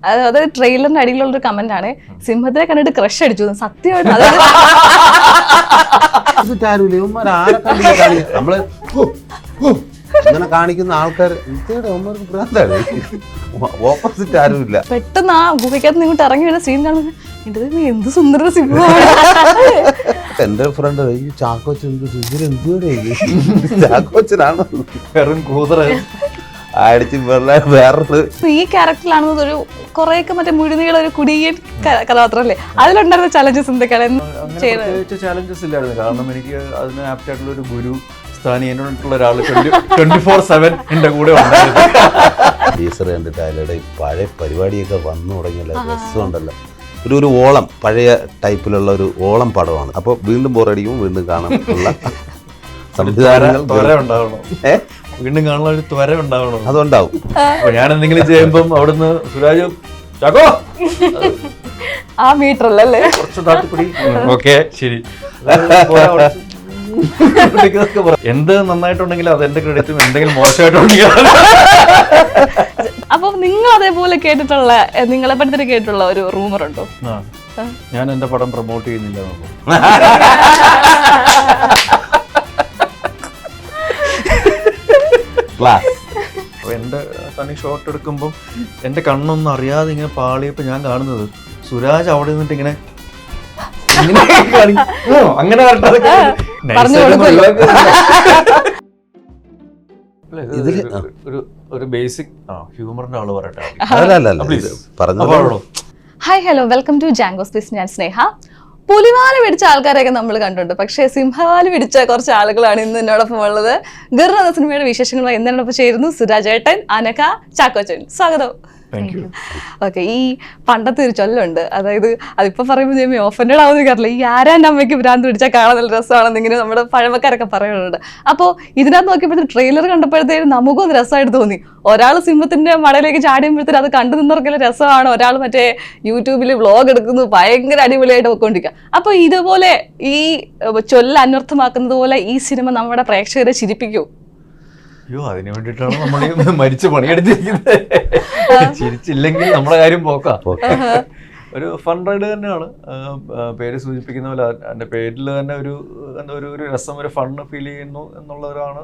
അതായത് ട്രെയിലറിന്റെ അടിയിലുള്ളൊരു കമന്റ് ആണ്, സിംഹത്തിനെ കണ്ടിട്ട് ക്രഷ് അടിച്ചു. സത്യമായിട്ട് നമ്മള് അങ്ങനെ കാണിക്കുന്ന ആൾക്കാർ ഓപ്പോസിറ്റ് ആരുമില്ല. പെട്ടെന്ന് ആ ഗുഹയ്ക്കകത്ത് ഇങ്ങോട്ട് ഇറങ്ങി വരുന്ന സീൻ കാണുന്നത് എന്ത് സുന്ദര സിംഹമാണ്. എന്റെ ഫ്രണ്ട് ഈ ചാക്കോച്ചൻ ചാക്കോച്ചനാണ് വെറും കൂതറ അടിച്ച് വേറൊരു ഈ ക്യാരക്ടറിലാണെന്നത് ഒരു കുറെയൊക്കെ മറ്റേ മുഴുനീള ഒരു കുടിയൻ കഥാപാത്രമല്ലേ, അതിലുണ്ടായിരുന്ന ചലഞ്ചസ് എന്തൊക്കെയാണ്? ചലഞ്ചസ് ഇല്ലായിരുന്നു, കാരണം എനിക്ക് അതിന് ആപ്റ്റ് ആയിട്ടുള്ള ഒരു ഗുരു സ്ഥാനി എന്നോട്ടുള്ള ഒരാൾ 24/7 എന്റെ കൂടെ ഉണ്ടായിരുന്നു. ടീച്ചർ കണ്ടിട്ട് അതിലൂടെ പഴയ പരിപാടിയൊക്കെ വന്നു തുടങ്ങിയല്ലോ, രസമുണ്ടല്ലോ. ഒരു ഓളം, പഴയ ടൈപ്പിലുള്ള ഒരു ഓളം പടമാണ്. അപ്പോൾ വീണ്ടും ബോറടിക്കും, വീണ്ടും കാണാൻ ഉള്ള സംവിധാനങ്ങൾ വീണ്ടും കാണാനുള്ള ഒരു ത്വര ഉണ്ടാവണം. അതുണ്ടാവും. അപ്പൊ ഞാൻ എന്തെങ്കിലും ചെയ്യുമ്പം അവിടുന്ന് സുരാജ് ചാക്കോ ആ മീറ്ററല്ലേ കുറച്ച് താത്തിപ്പിടി, ഓക്കെ ശരി, എന്ത് നന്നായിട്ടുണ്ടെങ്കിലും അത് എന്റെ ക്രെഡിറ്റും, എന്തെങ്കിലും മോശമായിട്ടുണ്ടെങ്കിൽ. അപ്പൊ നിങ്ങൾ അതേപോലെ കേട്ടിട്ടുള്ള, നിങ്ങളെ പറ്റി കേട്ടിട്ടുള്ള ഒരു റൂമർ ഉണ്ടോ? ഞാൻ എന്റെ പടം പ്രൊമോട്ട് ചെയ്യുന്നില്ല. എന്റെ തനി ഷോട്ട് എടുക്കുമ്പോൾ എന്റെ കണ്ണൊന്നും അറിയാതെ ഇങ്ങനെ പാളിയപ്പോ ഞാൻ കാണുന്നത് സുരാജ് അവിടെ നിന്നിട്ട് ഇങ്ങനെ അങ്ങനെ ഒരു ബേസിക് ഹ്യൂമറിന്റെ ആള് പറയട്ടെ. Hi hello, welcome to Django space. ഞാൻ സ്നേഹ. പുലിവാല് പിടിച്ച ആൾക്കാരെയൊക്കെ നമ്മൾ കണ്ടിട്ടുണ്ട്, പക്ഷേ സിംഹവാല് പിടിച്ച കുറച്ച് ആളുകളാണ് ഇന്ന് എന്നോടൊപ്പം ഉള്ളത്. ഗിർ എന്ന സിനിമയുടെ വിശേഷങ്ങളുമായി എന്നോടൊപ്പം ചേരുന്നു സുരാജ് ഏട്ടൻ, അനഘ, ചാക്കോച്ചൻ. സ്വാഗതം. ഓക്കെ, ഈ പണ്ടത്തെ ഒരു ചൊല്ലുണ്ട്, അതായത് അതിപ്പോ പറയുമ്പോൾ ഞാൻ ഓഫൻഡഡ് ആവുന്ന കാറില്ല, ഈ ആരാൻ്റെ അമ്മയ്ക്ക് ഭ്രാന്ത് പിടിച്ചാൽ കാണാൻ നല്ല രസമാണെന്ന് ഇങ്ങനെ നമ്മുടെ പഴമക്കാരൊക്കെ പറയുന്നുണ്ട്. അപ്പോൾ ഇതിനകത്ത് നോക്കിയപ്പോഴത്തേക്ക് ട്രെയിലർ കണ്ടപ്പോഴത്തേക്കും നമുക്കും അത് രസമായിട്ട് തോന്നി. ഒരാൾ സിംഹത്തിന്റെ മടയിലേക്ക് ചാടിയുമ്പോഴത്തേക്കും അത് കണ്ടു നിന്നവർക്കെല്ലാം രസമാണ്, ഒരാൾ മറ്റേ യൂട്യൂബിൽ വ്ളോഗ് എടുക്കുന്നു, ഭയങ്കര അടിപൊളിയായിട്ട് പോയിക്കൊണ്ടിരിക്കുക. അപ്പോൾ ഇതുപോലെ ഈ ചൊല്ല് അന്വർത്ഥമാക്കുന്നത് പോലെ ഈ സിനിമ നമ്മുടെ പ്രേക്ഷകരെ ചിരിപ്പിക്കൂ? അയ്യോ, അതിനു വേണ്ടിയിട്ടാണ് നമ്മൾ മരിച്ച് പണിയെടുത്തിരിക്കുന്നത്. ചിരിച്ചില്ലെങ്കിൽ നമ്മുടെ കാര്യം പോക്കാം. ഒരു ഫൺ റൈഡ് തന്നെയാണ്, പേര് സൂചിപ്പിക്കുന്ന പോലെ. എൻ്റെ പേരിൽ തന്നെ ഒരു രസം, ഒരു ഫണ്ണ് ഫീൽ ചെയ്യുന്നു എന്നുള്ളവരാണ്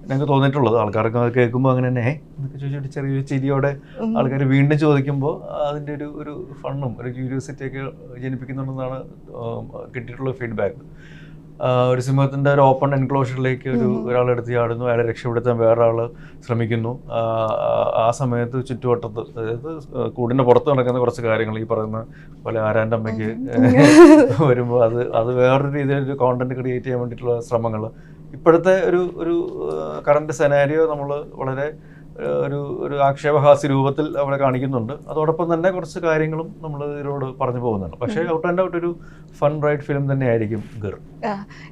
ഞങ്ങൾക്ക് തോന്നിയിട്ടുള്ളത്. ആൾക്കാർക്ക് അത് കേൾക്കുമ്പോൾ അങ്ങനെ തന്നെ എന്നൊക്കെ ചോദിച്ചിട്ട് ചെറിയൊരു ചിരിയോടെ ആൾക്കാർ വീണ്ടും ചോദിക്കുമ്പോൾ അതിൻ്റെ ഒരു ഫണ്ണും ഒരു ക്യൂരിയോസിറ്റിയൊക്കെ ജനിപ്പിക്കുന്നുണ്ടെന്നാണ് കിട്ടിയിട്ടുള്ള ഫീഡ്ബാക്ക്. ഒരു സിംഹത്തിൻ്റെ ഒരു ഓപ്പൺ എൻക്ലോഷറിലേക്ക് ഒരാളെടുത്ത് ചാടുന്നു, അയാളെ രക്ഷപ്പെടുത്താൻ വേറെ ആൾ ശ്രമിക്കുന്നു. ആ സമയത്ത് ചുറ്റുവട്ടത്ത്, അതായത് കൂടിൻ്റെ പുറത്ത് നടക്കുന്ന കുറച്ച് കാര്യങ്ങൾ ഈ പറയുന്ന പോലെ ആരാൻ്റെ അമ്മയ്ക്ക് വരുമ്പോൾ അത് വേറൊരു രീതിയിലൊരു കോണ്ടന്റ് ക്രിയേറ്റ് ചെയ്യാൻ വേണ്ടിയിട്ടുള്ള ശ്രമങ്ങൾ ഇപ്പോഴത്തെ ഒരു കറണ്ട് സെനാരിയോ നമ്മൾ വളരെ ഒരു ആക്ഷേപഹാസ്യ രൂപത്തിൽ അവിടെ കാണിക്കുന്നുണ്ട്. അതോടൊപ്പം തന്നെ കുറച്ച് കാര്യങ്ങളും നമ്മൾ ഇതിനോട് പറഞ്ഞു പോകുന്നുണ്ട്. പക്ഷേ ഔട്ട് ആൻഡ് ഔട്ട് ഒരു ഫൺ റൈഡ് ഫിലിം തന്നെ ആയിരിക്കും ഗിർ.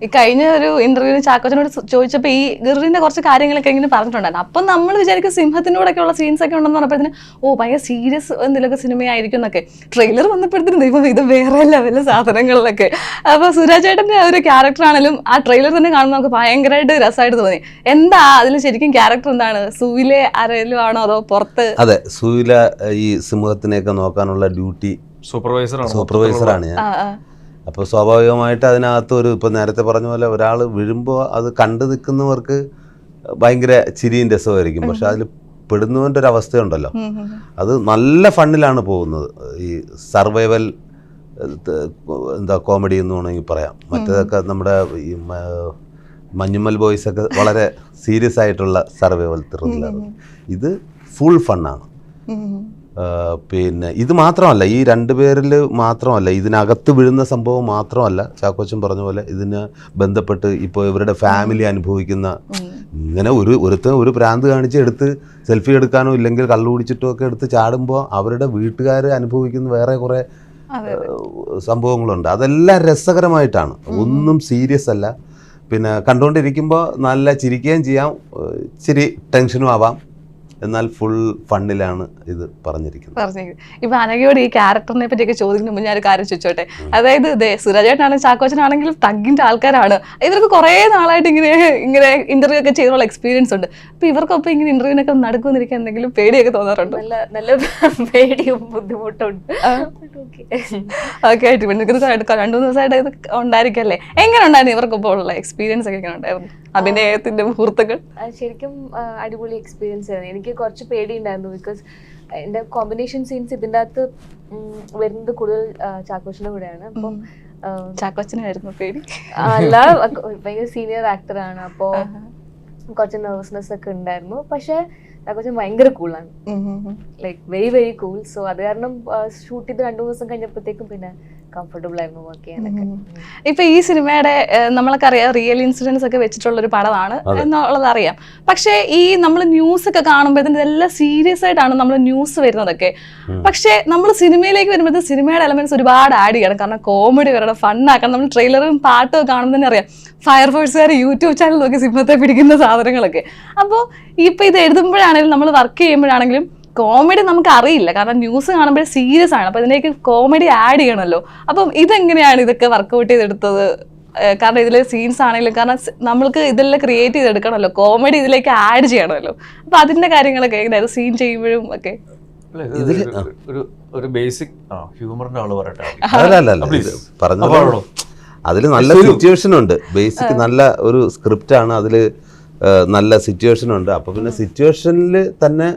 ഈ കഴിഞ്ഞ ഒരു ഇന്റർവ്യൂവിൽ ചാക്കോച്ചനോട് ചോദിച്ചപ്പോൾ ഈ ഗിറിന്റെ കുറച്ച് കാര്യങ്ങളൊക്കെ ഇങ്ങനെ പറഞ്ഞിട്ടുണ്ടായിരുന്നു. അപ്പം നമ്മൾ വിചാരിക്കും സിംഹത്തിനോടൊക്കെ ഉള്ള സീൻസ് ഒക്കെ ഉണ്ടെന്ന് പറഞ്ഞപ്പോഴത്തേന് ഭയങ്കര സീരിയസ് എന്തെങ്കിലുമൊക്കെ സിനിമയായിരിക്കും എന്നൊക്കെ. ട്രെയിലർ വന്നപ്പോഴത്തേനും ദൈവം ഇത് വേറെ ലെവലിലെ സാധനങ്ങളിലൊക്കെ. അപ്പോൾ സുരാജ് ഏട്ടൻ്റെ ഒരു ക്യാരക്ടർ ആണെങ്കിലും ആ ട്രെയിലർ തന്നെ കാണുമ്പോൾ നമുക്ക് ഭയങ്കരമായിട്ട് രസമായിട്ട് തോന്നി. എന്താ അതിൽ ശരിക്കും ക്യാരക്ടർ എന്താണ്? സൂയിലെ ആരെങ്കിലും ആണോ അതോ പുറത്ത്? അതെ, സൂയില ഈ സിംഹത്തിനെയൊക്കെ നോക്കാനുള്ള ഡ്യൂട്ടി സൂപ്പർവൈസറാണ് ഞാൻ. അപ്പോൾ സ്വാഭാവികമായിട്ട് അതിനകത്ത് ഇപ്പം നേരത്തെ പറഞ്ഞ പോലെ ഒരാൾ വീഴുമ്പോൾ അത് കണ്ടു നിൽക്കുന്നവർക്ക് ഭയങ്കര ചിരിയും രസമായിരിക്കും. പക്ഷെ അതിൽ പെടുന്നവൻ്റെ ഒരു അവസ്ഥയുണ്ടല്ലോ, അത് നല്ല ഫണ്ണിലാണ് പോകുന്നത്. ഈ സർവൈവൽ കോമഡി എന്ന് വേണമെങ്കിൽ പറയാം. മറ്റേതൊക്കെ നമ്മുടെ ഈ മഞ്ഞുമ്മൽ ബോയ്സ് ഒക്കെ വളരെ സീരിയസ് ആയിട്ടുള്ള സർവൈവൽ ത്രില്ലർ. ഇത് ഫുൾ ഫണ്ണാണ്. പിന്നെ ഇത് മാത്രമല്ല, ഈ രണ്ടുപേരിൽ മാത്രമല്ല, ഇതിനകത്ത് വീഴുന്ന സംഭവം മാത്രമല്ല. ചാക്കോച്ചൻ പറഞ്ഞ പോലെ ഇതിന് ബന്ധപ്പെട്ട് ഇപ്പോൾ ഇവരുടെ ഫാമിലി അനുഭവിക്കുന്ന, ഇങ്ങനെ ഒരു ഭ്രാന്ത് കാണിച്ച് എടുത്ത് സെൽഫി എടുക്കാനോ ഇല്ലെങ്കിൽ കള്ളു കുടിച്ചിട്ടോ ഒക്കെ എടുത്ത് ചാടുമ്പോൾ അവരുടെ വീട്ടുകാർ അനുഭവിക്കുന്ന വേറെ കുറേ സംഭവങ്ങളുണ്ട്. അതെല്ലാം രസകരമായിട്ടാണ്, ഒന്നും സീരിയസ് അല്ല. പിന്നെ കണ്ടുകൊണ്ടിരിക്കുമ്പോൾ നല്ല ചിരിക്കുകയും ചെയ്യാം, ഇച്ചിരി ടെൻഷനും ആവാം. എന്നാൽ ഫുൾ ഫണ്ണിലാണ് ഇത് പറഞ്ഞിരിക്കുന്നത്. ഇപ്പൊ അനഘയോട് ഈ ക്യാരക്ടറിനെ പറ്റിയൊക്കെ ചോദിക്കുന്ന മുമ്പ് ഞാൻ ഒരു കാര്യം ചോദിച്ചോട്ടെ. അതായത് സുരാജേട്ടനാണെങ്കിലും ചാക്കോച്ചനാണെങ്കിലും തഗ്ഗിന്റെ ആൾക്കാരാണ്. ഇവർക്ക് കുറെ നാളായിട്ട് ഇങ്ങനെ ഇന്റർവ്യൂ ഒക്കെ ചെയ്തുള്ള എക്സ്പീരിയൻസ് ഉണ്ട്. അപ്പൊ ഇവർക്കൊപ്പം ഇങ്ങനെ ഇന്റർവ്യൂവിനൊക്കെ നടക്കുമെന്നിരിക്കാൻ എന്തെങ്കിലും പേടിയൊക്കെ തോന്നാറുണ്ടോ? നല്ല പേടിയും ബുദ്ധിമുട്ടുണ്ട്. ഓക്കെ ആയിട്ട് 2-3 ദിവസമായിട്ട് ഇത് ഉണ്ടായിരിക്കല്ലേ. എങ്ങനെ ഉണ്ടായിരുന്നു ഇവർക്കൊപ്പം ഉള്ള എക്സ്പീരിയൻസ് ഒക്കെ എങ്ങനെ ഉണ്ടായിരുന്നു, അഭിനയത്തിന്റെ മുഹൂർത്തങ്ങൾ? ശരിക്കും അടിപൊളി എക്സ്പീരിയൻസ് ആയിരുന്നു. എനിക്ക് കുറച്ച് പേടിയുണ്ടായിരുന്നു. ബിക്കോസ് എൻ്റെ കോമ്പിനേഷൻ സീൻസ് ഇതിൻ്റെ അകത്ത് വരുന്നത് കൂടുതൽ ചാക്കോച്ചൻ്റെ കൂടെയാണ്. അപ്പം ചാക്കോച്ചനായിരുന്നു പേടി? അല്ല, ഭയങ്കര സീനിയർ ആക്ടറാണ്. അപ്പോൾ കുറച്ച് നെർവസ്നെസ് ഒക്കെ ഉണ്ടായിരുന്നു. പക്ഷെ ചാക്കോച്ചൻ ഭയങ്കര കൂളാണ്, like very very cool. So അത് കാരണം ഷൂട്ട് ചെയ്ത് 2 ദിവസം കഴിഞ്ഞപ്പോഴത്തേക്കും പിന്നെ കംഫർട്ടബിൾ ആയിരുന്നു വർക്ക് ചെയ്യാനൊക്കെ. ഇപ്പൊ ഈ സിനിമയുടെ നമ്മളൊക്കെ അറിയാം റിയൽ ഇൻസിഡൻസ് ഒക്കെ വെച്ചിട്ടുള്ള ഒരു പടമാണ് എന്നുള്ളത് അറിയാം. പക്ഷേ ഈ നമ്മൾ ന്യൂസ് ഒക്കെ കാണുമ്പോഴത്തേക്കും ഇതെല്ലാം സീരിയസ് ആയിട്ടാണ് നമ്മൾ ന്യൂസ് വരുന്നതൊക്കെ. പക്ഷേ നമ്മൾ സിനിമയിലേക്ക് വരുമ്പോഴത്തേക്കും സിനിമയുടെ എലമെന്റ്സ് ഒരുപാട് ആഡ് ചെയ്യണം. കാരണം കോമഡി വരണം, ഫണ്ണാക്കണം. നമ്മൾ ട്രെയിലറും പാട്ടും ഒക്കെ കാണുമ്പോൾ തന്നെ അറിയാം ഫയർഫോഴ്സുകാർ യൂട്യൂബ് ചാനൽ നോക്കി സിനിമത്തെ പിടിക്കുന്ന സാധനങ്ങളൊക്കെ. അപ്പോൾ ഇപ്പൊ ഇത് എഴുതുമ്പോഴാണെങ്കിലും നമ്മൾ വർക്ക് ചെയ്യുമ്പോഴാണെങ്കിലും കോമഡി നമുക്ക് അറിയില്ല, കാരണം ന്യൂസ് കാണുമ്പോൾ സീരിയസ് ആണ്. അപ്പൊ ഇതിലേക്ക് കോമഡി ആഡ് ചെയ്യണമല്ലോ. അപ്പം ഇതെങ്ങനെയാണ് ഇതൊക്കെ വർക്ക്ഔട്ട് ചെയ്തെടുത്തത്? കാരണം ഇതിലെ സീൻസ് ആണെങ്കിലും കാരണം നമ്മൾക്ക് ഇതെല്ലാം ക്രിയേറ്റ് ചെയ്തെടുക്കണമല്ലോ, കോമഡി ഇതിലേക്ക് ആഡ് ചെയ്യണമല്ലോ. അപ്പൊ അതിന്റെ കാര്യങ്ങളൊക്കെ എങ്ങനെയായിരുന്നു സീൻ ചെയ്യുമ്പോഴും ഒക്കെ? ഒരു ബേസിക് ഹ്യൂമറിന്റെ ആള് പറയട്ടെ. പറഞ്ഞോ, അതിൽ നല്ല സിറ്റുവേഷൻ ഉണ്ട്. ബേസിക് നല്ല ഒരു സ്ക്രിപ്റ്റ് ആണ്, അതിൽ നല്ല സിറ്റുവേഷൻ ഉണ്ട്. അപ്പൊ പിന്നെ സിറ്റുവേഷനിൽ തന്നെ